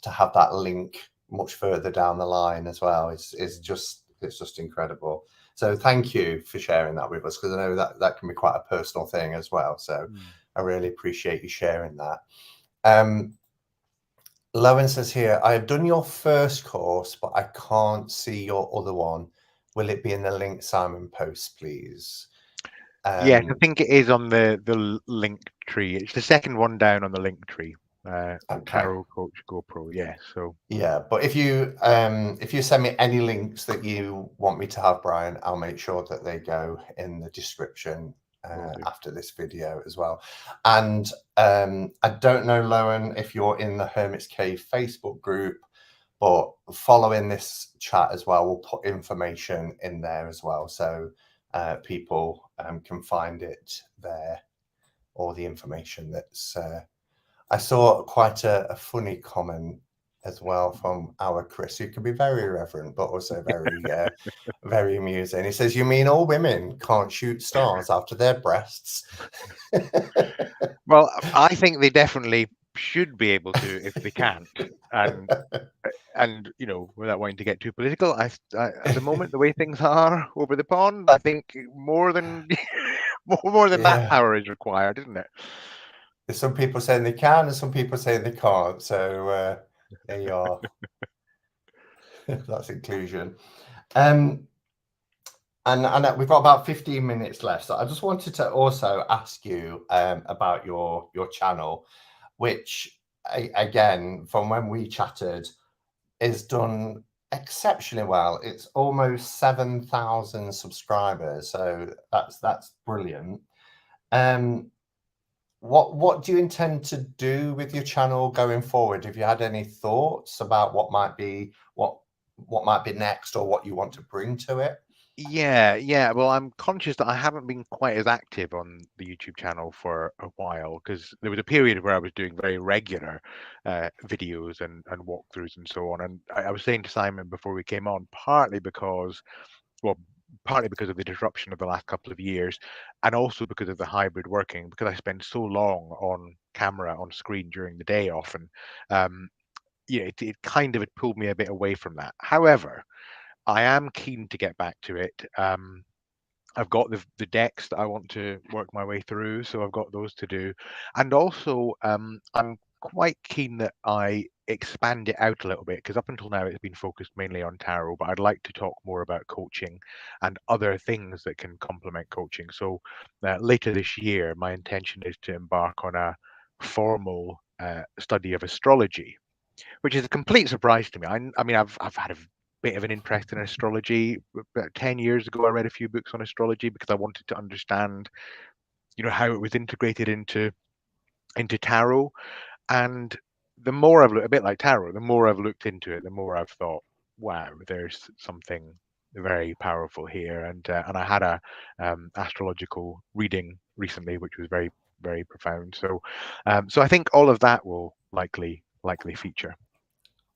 to have that link much further down the line as well is just it's just incredible. So thank you for sharing that with us, because I know that can be quite a personal thing as well. So I really appreciate you sharing that. Lowen says here, I have done your first course, but I can't see your other one. Will it be in the link Simon post, please? Yes, I think it is on the link tree. It's the second one down on the link tree. Okay. Tarot Coach GoPro. Yeah. So Yeah, but if you send me any links that you want me to have, Brian, I'll make sure that they go in the description will do. after this video as well. And I don't know, Lowen, if you're in the Hermit's Cave Facebook group, but following this chat as well, we'll put information in there as well, so people can find it there, or the information that's. I saw quite a funny comment as well from our Chris, who can be very irreverent, but also very, very amusing. He says, "You mean all women can't shoot stars out of their breasts?" Well, I think they definitely should be able to if they can't, and without wanting to get too political, at the moment the way things are over the pond, I think more than more than that Yeah. power is required, isn't it? There's some people saying they can, and some people saying they can't. So there you are. That's inclusion. And we've got about 15 minutes left. So I just wanted to also ask you about your channel, which again, from when we chatted, is done exceptionally well. It's almost 7,000 subscribers, so that's brilliant. What do you intend to do with your channel going forward? Have you had any thoughts about what might be next, or what you want to bring to it? Yeah. Well, I'm conscious that I haven't been quite as active on the YouTube channel for a while, because there was a period where I was doing very regular videos and walkthroughs and so on. And I was saying to Simon before we came on, partly because of the disruption of the last couple of years, and also because of the hybrid working, because I spend so long on camera, on screen during the day often. It kind of had pulled me a bit away from that. However, I am keen to get back to it. I've got the decks that I want to work my way through, so I've got those to do, and also I'm quite keen that I expand it out a little bit, because up until now it's been focused mainly on tarot, but I'd like to talk more about coaching and other things that can complement coaching. So later this year, my intention is to embark on a formal study of astrology, which is a complete surprise to me. I mean, I've had a bit of an interest in astrology. About 10 years ago, I read a few books on astrology because I wanted to understand, how it was integrated into tarot. And the more I've looked, a bit like tarot, the more I've looked into it, the more I've thought, wow, there's something very powerful here. And I had a astrological reading recently, which was very, very profound. So I think all of that will likely feature.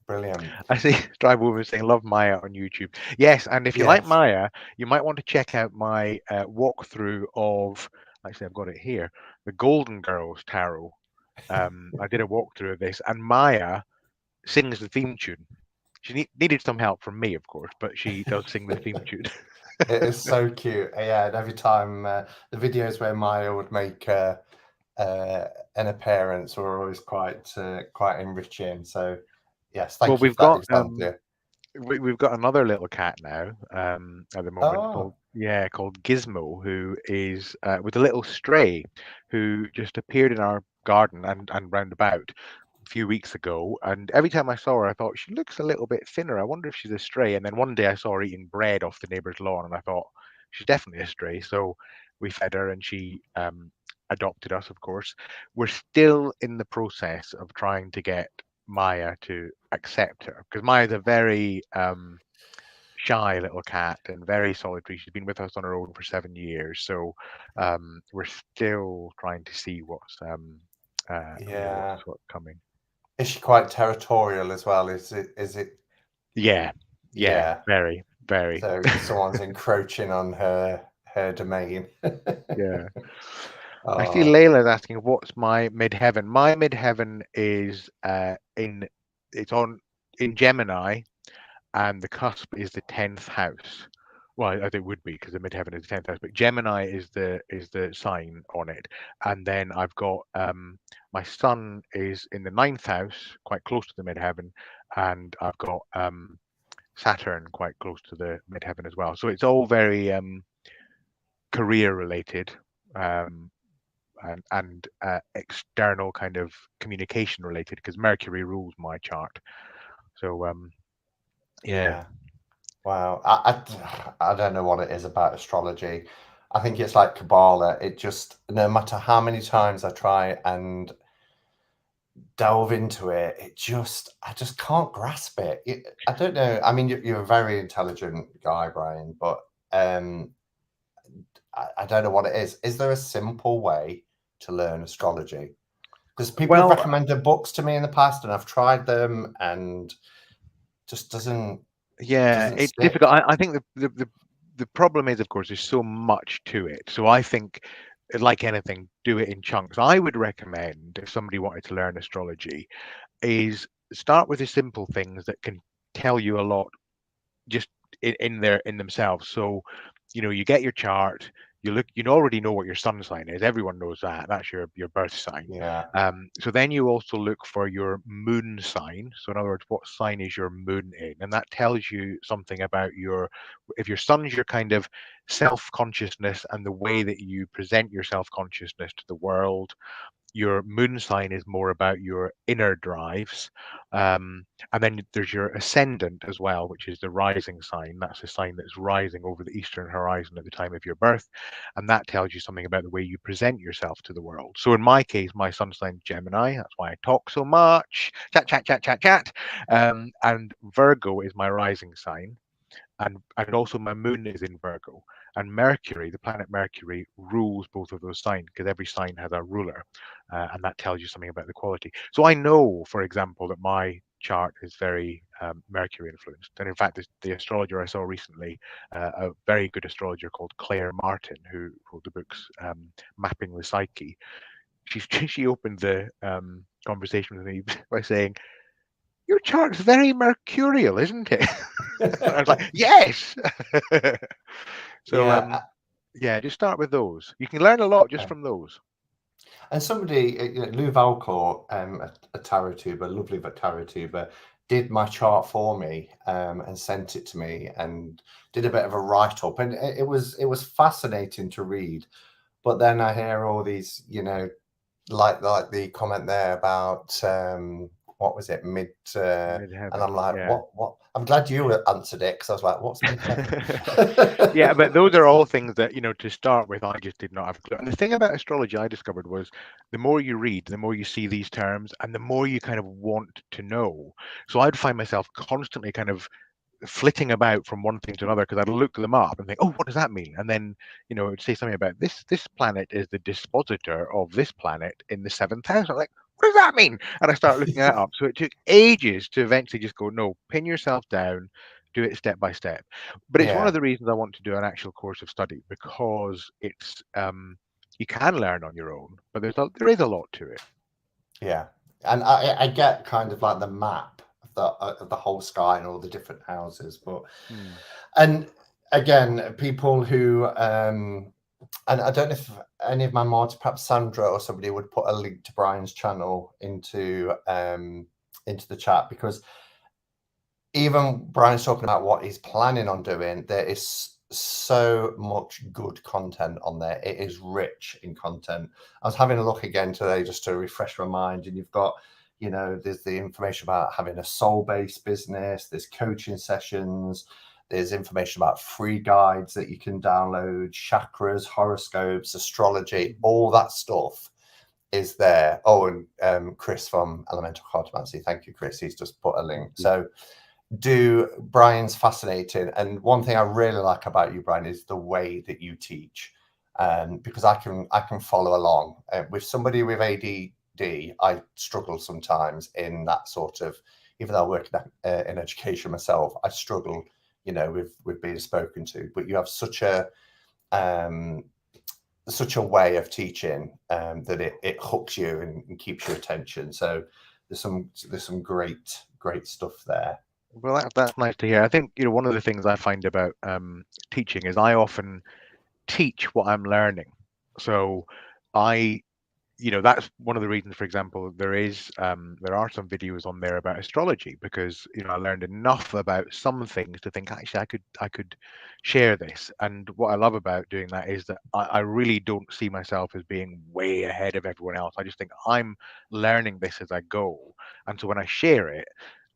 Brilliant. I see Strive Woman saying, love Maya on YouTube. Yes, and if you like Yes. Maya, you might want to check out my walkthrough of, actually, I've got it here, the Golden Girls Tarot. I did a walkthrough of this, and Maya sings the theme tune. She needed some help from me, of course, but she does sing the theme tune. It is so cute. Yeah, and every time the videos where Maya would make an appearance were always quite enriching. So yes, Well, thank you we've for that got example. we've got another little cat now at the moment Oh, called Gizmo, who is with a little stray who just appeared in our garden and round about. few weeks ago, and every time I saw her, I thought she looks a little bit thinner. I wonder if she's a stray. And then one day I saw her eating bread off the neighbour's lawn, and I thought she's definitely a stray. So we fed her, and she adopted us. Of course, we're still in the process of trying to get Maya to accept her, because Maya's a very shy little cat and very solitary. She's been with us on her own for 7 years, so we're still trying to see what's Yeah. what's coming. Is she quite territorial as well? Is it? Yeah, Yeah. very, very. So someone's encroaching on her domain. Yeah. I see Oh, Layla's asking, what's my midheaven? My midheaven is in Gemini, and the cusp is the 10th house. Well, I think it would be, because the midheaven is the 10th house, but Gemini is the sign on it. And then I've got my sun is in the 9th house, quite close to the midheaven, and I've got Saturn quite close to the midheaven as well. So it's all very career related, and external kind of communication related, because Mercury rules my chart. So yeah. Wow. I don't know what it is about astrology. I think it's like Kabbalah. It just, no matter how many times I try and delve into it, I just can't grasp it. I don't know. I mean, you're a very intelligent guy, Brian, but I don't know what it is. Is there a simple way to learn astrology? Because people have well, recommended books to me in the past, and I've tried them, and just doesn't yeah, it's stick. difficult. I think the problem is, of course, there's so much to it. So I think, like anything, do it in chunks. I would recommend, if somebody wanted to learn astrology, is start with the simple things that can tell you a lot just in themselves. So, you get your chart, you look, you already know what your sun sign is. Everyone knows that. That's your birth sign. Yeah, So then you also look for your moon sign. So in other words, what sign is your moon in? And that tells you something about if your sun's your kind of self-consciousness and the way that you present your self-consciousness to the world. Your moon sign is more about your inner drives. And then there's your ascendant as well, which is the rising sign. That's a sign that's rising over the eastern horizon at the time of your birth. And that tells you something about the way you present yourself to the world. So in my case, my sun sign Gemini. That's why I talk so much. Chat, chat, chat, chat, chat. And Virgo is my rising sign. And also my moon is in Virgo. And Mercury, the planet Mercury, rules both of those signs, because every sign has a ruler, and that tells you something about the quality. So I know, for example, that my chart is very Mercury influenced. And in fact, the astrologer I saw recently, a very good astrologer called Claire Martin, who wrote the books Mapping the Psyche, she opened the conversation with me by saying, "Your chart's very mercurial, isn't it?" And I was like, "Yes." So yeah. yeah, just start with those. You can learn a lot just Okay. from those. And somebody, Lou Valcourt, a tarot tuber, lovely but tarot tuber, did my chart for me, and sent it to me, and did a bit of a write up, and it was fascinating to read. But then I hear all these, like the comment there about what was it, and I'm Midheaven, like, yeah. what? I'm glad you answered it, because I was like, what's midheaven? Yeah, but those are all things that, to start with, I just did not have a clue. And the thing about astrology I discovered was, the more you read, the more you see these terms, and the more you kind of want to know. So I'd find myself constantly kind of flitting about from one thing to another, because I'd look them up and think, oh, what does that mean? And then, it would say something about this planet is the dispositor of this planet in the 7th house. I'm like, what does that mean? And I started looking that up. So it took ages to eventually just go, no, pin yourself down, do it step by step. But it's one of Yeah, the reasons I want to do an actual course of study, because it's you can learn on your own, but there is a lot to it. yeah. And I get kind of like the map of the whole sky and all the different houses, but and again, people who and I don't know if any of my mods, perhaps Sandra or somebody, would put a link to Brian's channel into the chat, because even Brian's talking about what he's planning on doing, there is so much good content on there. It is rich in content. I was having a look again today just to refresh my mind, and you've got, You know, there's the information about having a soul-based business, there's coaching sessions, there's information about free guides that you can download, chakras, horoscopes, astrology, all that stuff is there. Oh, and Chris from Elemental Cartomancy, thank you, Chris. He's just put a link. So Brian's fascinating, and one thing I really like about you, Brian, is the way that you teach, because I can follow along with somebody with ADD. I struggle sometimes in that sort of, even though I work in education myself, I struggle, you know, with being spoken to. But you have such a way of teaching that it hooks you and keeps your attention. So there's some great stuff there. Well, that's nice to hear. I think, you know, one of the things I find about teaching is I often teach what I'm learning. So I, you know, that's one of the reasons, for example, there are some videos on there about astrology, because, you know, I learned enough about some things to think, actually I could share this. And what I love about doing that is that I really don't see myself as being way ahead of everyone else. I just think I'm learning this as I go. And so when I share it,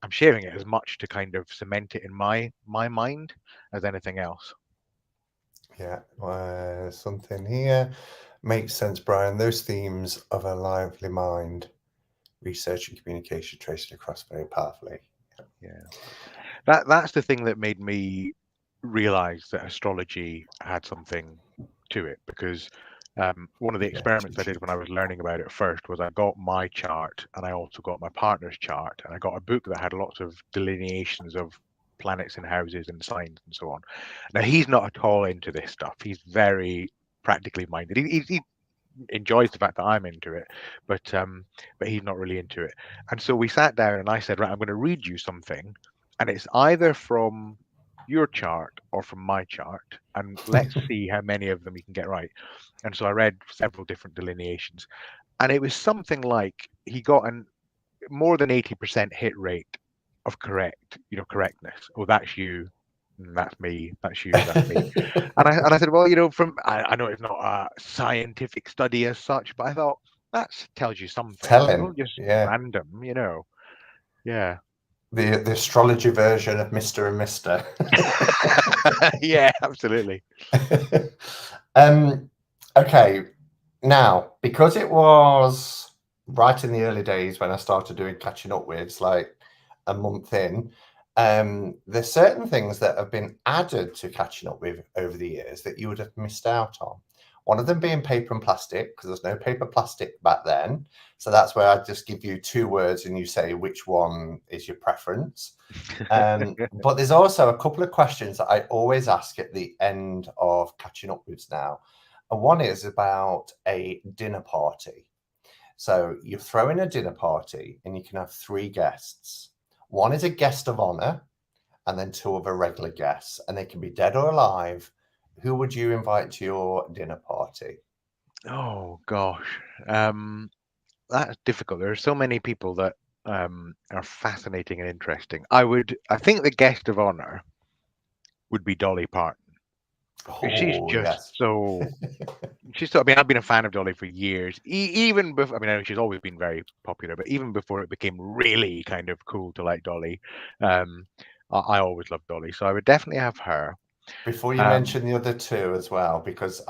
I'm sharing it as much to kind of cement it in my mind as anything else. Yeah, something here makes sense, Brian. Those themes of a lively mind, research and communication tracing across very powerfully. Yeah, that's the thing that made me realize that astrology had something to it, because one of the experiments I did when I was learning about it first was I got my chart and I also got my partner's chart, and I got a book that had lots of delineations of planets and houses and signs and so on. Now, he's not at all into this stuff. He's very practically minded. He enjoys the fact that I'm into it, but he's not really into it. And so we sat down and I said, right, I'm going to read you something, and it's either from your chart or from my chart, and let's see how many of them you can get right. And so I read several different delineations, and it was something like he got an more than 80% hit rate of correctness. Oh, that's you. That's me. That's you. That's me. And I said, well, you know, I know it's not a scientific study as such, but I thought that tells you something. Tell It's him, not just yeah. random, you know. Yeah. The astrology version of Mr. and Mr. Yeah, absolutely. Okay, now, because it was right in the early days when I started doing catching up with, like a month in, there's certain things that have been added to catching up with over the years that you would have missed out on. One of them being paper and plastic, because there's no paper plastic back then. So that's where I just give you two words and you say which one is your preference. But there's also a couple of questions that I always ask at the end of catching up with now. And one is about a dinner party. So you're throwing a dinner party and you can have three guests. One is a guest of honor, and then two of a regular guests, and they can be dead or alive. Who would you invite to your dinner party? Oh gosh. That's difficult. There are so many people that are fascinating and interesting. I think the guest of honor would be Dolly Parton. She's Oh, just yes. I mean, I've been a fan of Dolly for years. Even before, I mean, I know she's always been very popular, but even before it became really kind of cool to like Dolly, um, I always loved Dolly. So I would definitely have her. Before you mention the other two as well, because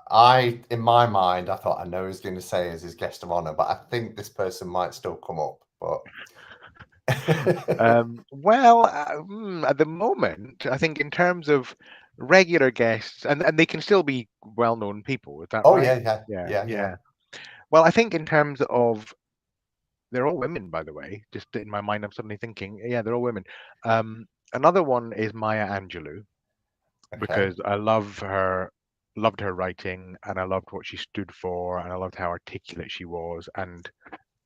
I in my mind, I thought I know he's going to say as his guest of honor, but I think this person might still come up. But Well, at the moment, I think in terms of regular guests, and they can still be well-known people. Is that oh right? yeah, Yeah, yeah. yeah. Well, I think in terms of they're all women, by the way. Just in my mind, I'm suddenly thinking, yeah, they're all women. Another one is Maya Angelou, Okay. because loved her writing, and I loved what she stood for, and I loved how articulate she was. And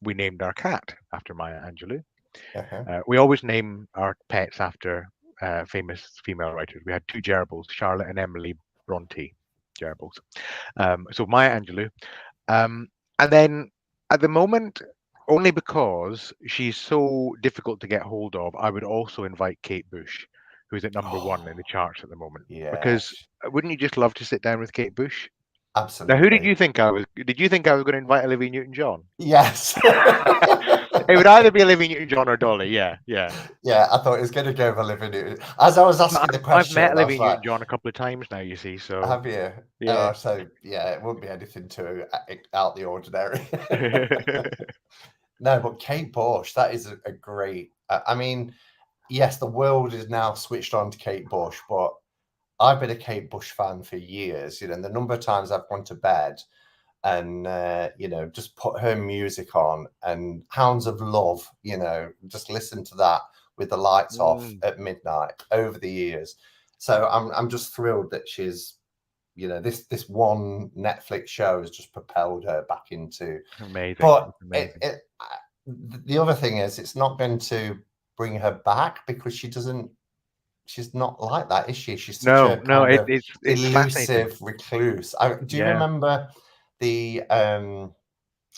we named our cat after Maya Angelou. Uh-huh. We always name our pets after famous female writers. We had two gerbils, Charlotte and Emily Bronte gerbils. So Maya Angelou. And then at the moment, only because she's so difficult to get hold of, I would also invite Kate Bush, who's at number one in the charts at the moment. Because Yes. wouldn't you just love to sit down with Kate Bush? Now, who did Absolutely. you think I was? Did you think I was going to invite Olivia Newton-John? Yes. It would either be Olivia Newton-John or Dolly. Yeah, yeah. Yeah, I thought it was going to go for Olivia Newton. As I was asking the I've met question, I Olivia was like, Newton-John a couple of times now. You see, so have you? yeah. Oh, so yeah, it wouldn't be anything too out the ordinary. No, but Kate Bush, that is a great. I mean, yes, the world is now switched on to Kate Bush, but I've been a Kate Bush fan for years. And the number of times I've gone to bed and just put her music on and Hounds of Love, just listen to that with the lights off Mm, at midnight over the years. So I'm just thrilled that she's, this one Netflix show has just propelled her back into. amazing. But It's amazing. the other thing is, it's not going to bring her back because she's not like that, is she? She's such a No, no, kind of it's fascinating. elusive recluse. Do you Yeah. remember the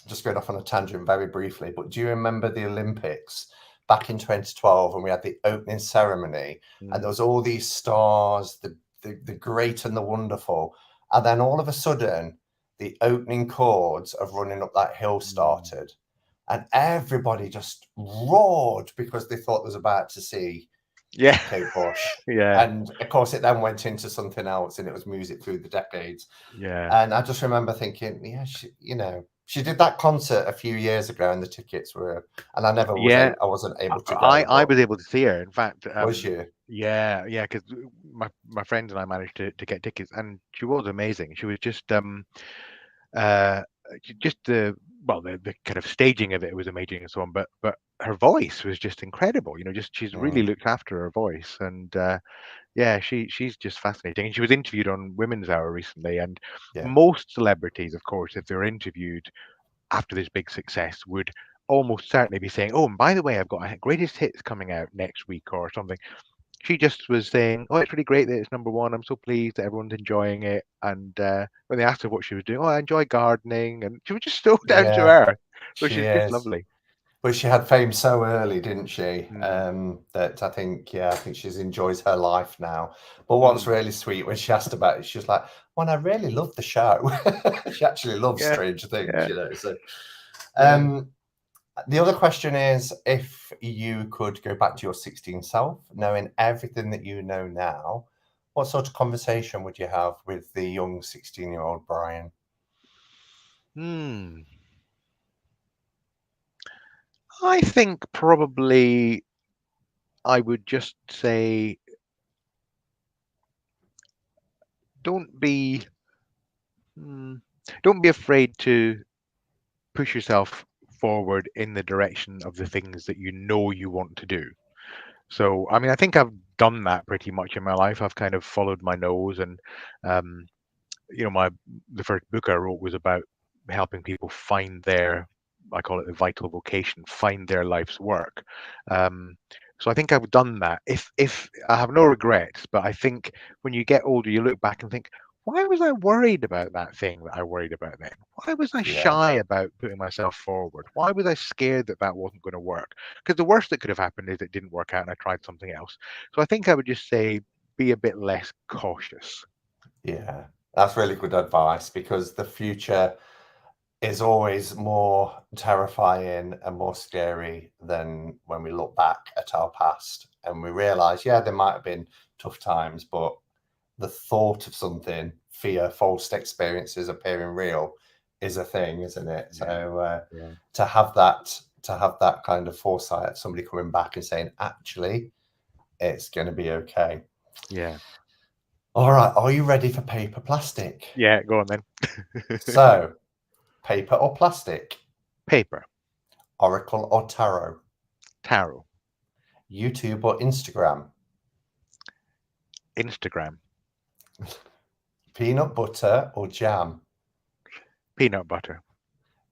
just going off on a tangent very briefly, but do you remember the Olympics back in 2012 when we had the opening ceremony and there Mm, was all these stars, the great and the wonderful, and then all of a sudden the opening chords of Running Up That Hill mm. started, and everybody just roared because they thought they was about to see Yeah, Kate Bush. yeah, And of course, it then went into something else, and it was Music Through the Decades. yeah, And I just remember thinking, yeah, she did that concert a few years ago, and the tickets were, and I never was, yeah. I wasn't able to I go, I but was able to see her. In fact, was you? yeah, yeah, because my friends and I managed to get tickets, and she was amazing. She was uh, just the kind of staging of it was amazing and so on, but her voice was just incredible. Just she's really Mm, looked after her voice, and yeah, she's just fascinating. And she was interviewed on Women's Hour recently, and yeah, most celebrities, of course, if they're interviewed after this big success, would almost certainly be saying, "Oh, and by the way, I've got a greatest hits coming out next week or something." She just was saying, "Oh, it's really great that it's number one. I'm so pleased that everyone's enjoying it." And when they asked her what she was doing, "Oh, I enjoy gardening," and she was just so down to yeah, earth. So she she's just is. lovely. But she had fame so early, didn't she? Mm, That I think she enjoys her life now. But what's mm, really sweet when she asked about it, she was like, "Well, I really love the show." She actually loves yeah, Stranger Things, yeah, So, yeah. um, the other question is, if you could go back to your 16 self, knowing everything that you know now, what sort of conversation would you have with the young 16-year-old Brian? Hmm. I think probably I would just say, don't be, hmm, don't be afraid to push yourself forward in the direction of the things that you know you want to do. So, I mean, I think I've done that pretty much in my life. I've kind of followed my nose, and um, my the first book I wrote was about helping people find their, I call it the vital vocation, find their life's work. Um, so I think I've done that. If I have no regrets, but I think when you get older, you look back and think, why was I worried about that thing that I worried about then? Why was I Yeah, shy about putting myself forward? Why was I scared that that wasn't going to work? Because the worst that could have happened is it didn't work out and I tried something else. So I think I would just say be a bit less cautious. yeah, that's really good advice because the future is always more terrifying and more scary than when we look back at our past and we realize, yeah, there might have been tough times, but the thought of something, fear, false experiences appearing real is a thing, isn't it? Yeah. So Yeah. to have that kind of foresight, somebody coming back and saying, actually, it's going to be okay. Yeah. All right, are you ready for paper plastic? Yeah, go on then. So, paper or plastic? Paper, Oracle or tarot? tarot, YouTube or Instagram? Instagram, Peanut butter or jam? peanut butter,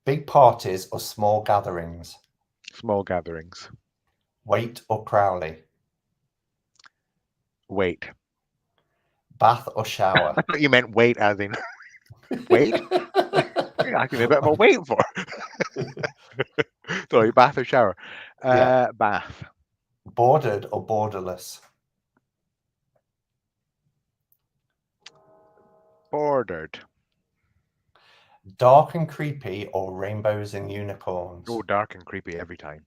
Big parties or small gatherings? small gatherings. Wait or Crowley? Wait. Bath or I shower? thought you meant wait as in wait. I can be a bit more waiting for. Sorry, bath or shower? Yeah. Bath. Bordered or borderless? Bordered. Dark and creepy or rainbows and unicorns? Oh, dark and creepy every time.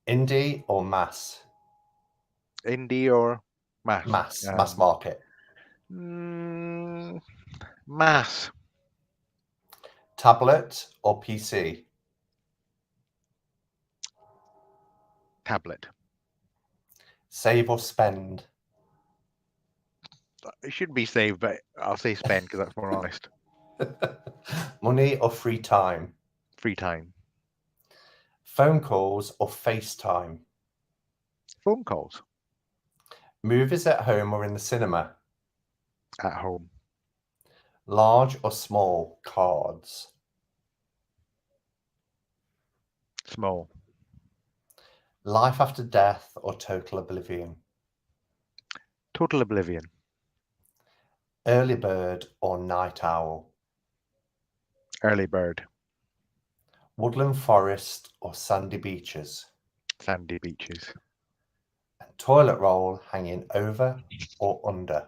Indie or mass? Indie or mass? Mass market. Mass. Tablet or PC? Tablet. Save or spend? It should be saved, but I'll say spend because that's more honest. Money or free time? Free time. Phone calls or FaceTime? Phone calls. Movies at home or in the cinema? At home. Large or small cards? Small. Life after death or total oblivion? Total oblivion. Early bird or night owl? Early bird. Woodland forest or sandy beaches? Sandy beaches. And toilet roll hanging over or under?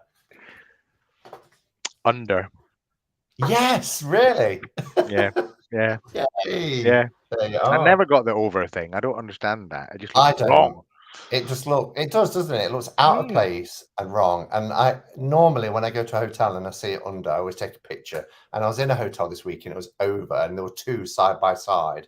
Under. Yes, really? Yeah. Yeah. Yay. Yeah. There you I are. never got the over thing. I don't understand that. It just I looks don't. wrong. It does, doesn't it? It looks out of place and wrong. And I normally, when I go to a hotel and I see it under, I always take a picture. And I was in a hotel this week and it was over, and there were two side by side,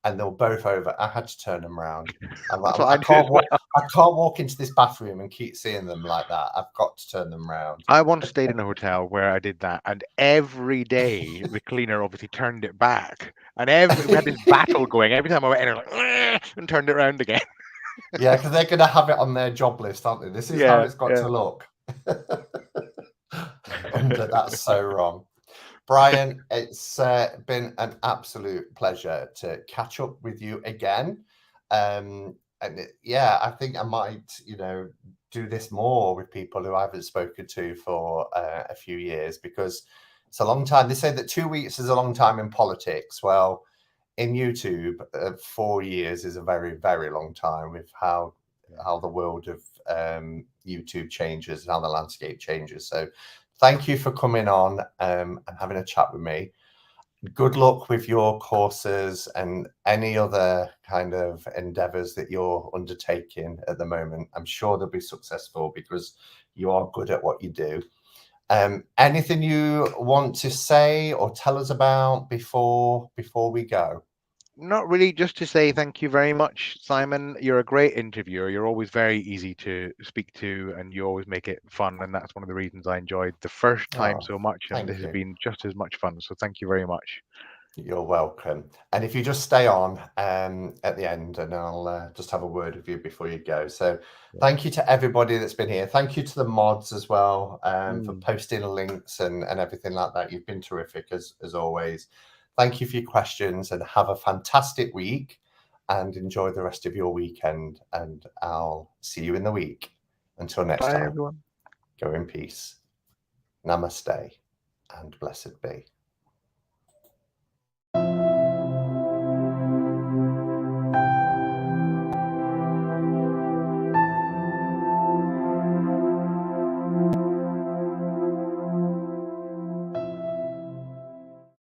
and they were both over. I had to turn them around. I can't walk into this bathroom and keep seeing them like that. I've got to turn them around. I once stayed in a hotel where I did that, and every day the cleaner obviously turned it back, and we had this battle going. Every time I went in, and turned it around again. Yeah, because they're going to have it on their job list, aren't they? This is how it's got to look. Under, that's so wrong. Brian, it's been an absolute pleasure to catch up with you again. And I think I might, do this more with people who I haven't spoken to for a few years, because it's a long time. They say that 2 weeks is a long time in politics. Well, in YouTube, 4 years is a very, very long time with how the world of YouTube changes and how the landscape changes. So thank you for coming on and having a chat with me. Good luck with your courses and any other kind of endeavors that you're undertaking at the moment. I'm sure they'll be successful because you are good at what you do. Anything you want to say or tell us about before we go? Not really, just to say thank you very much, Simon. You're a great interviewer. You're always very easy to speak to, and you always make it fun. And that's one of the reasons I enjoyed the first time so much. And this has been just as much fun. So thank you very much. You're welcome. And if you just stay on at the end, and I'll just have a word with you before you go. So thank you to everybody that's been here. Thank you to the mods as well for posting links and everything like that. You've been terrific as always. Thank you for your questions, and have a fantastic week and enjoy the rest of your weekend. And I'll see you in the week. Until next time, everyone. Go in peace. Namaste and blessed be.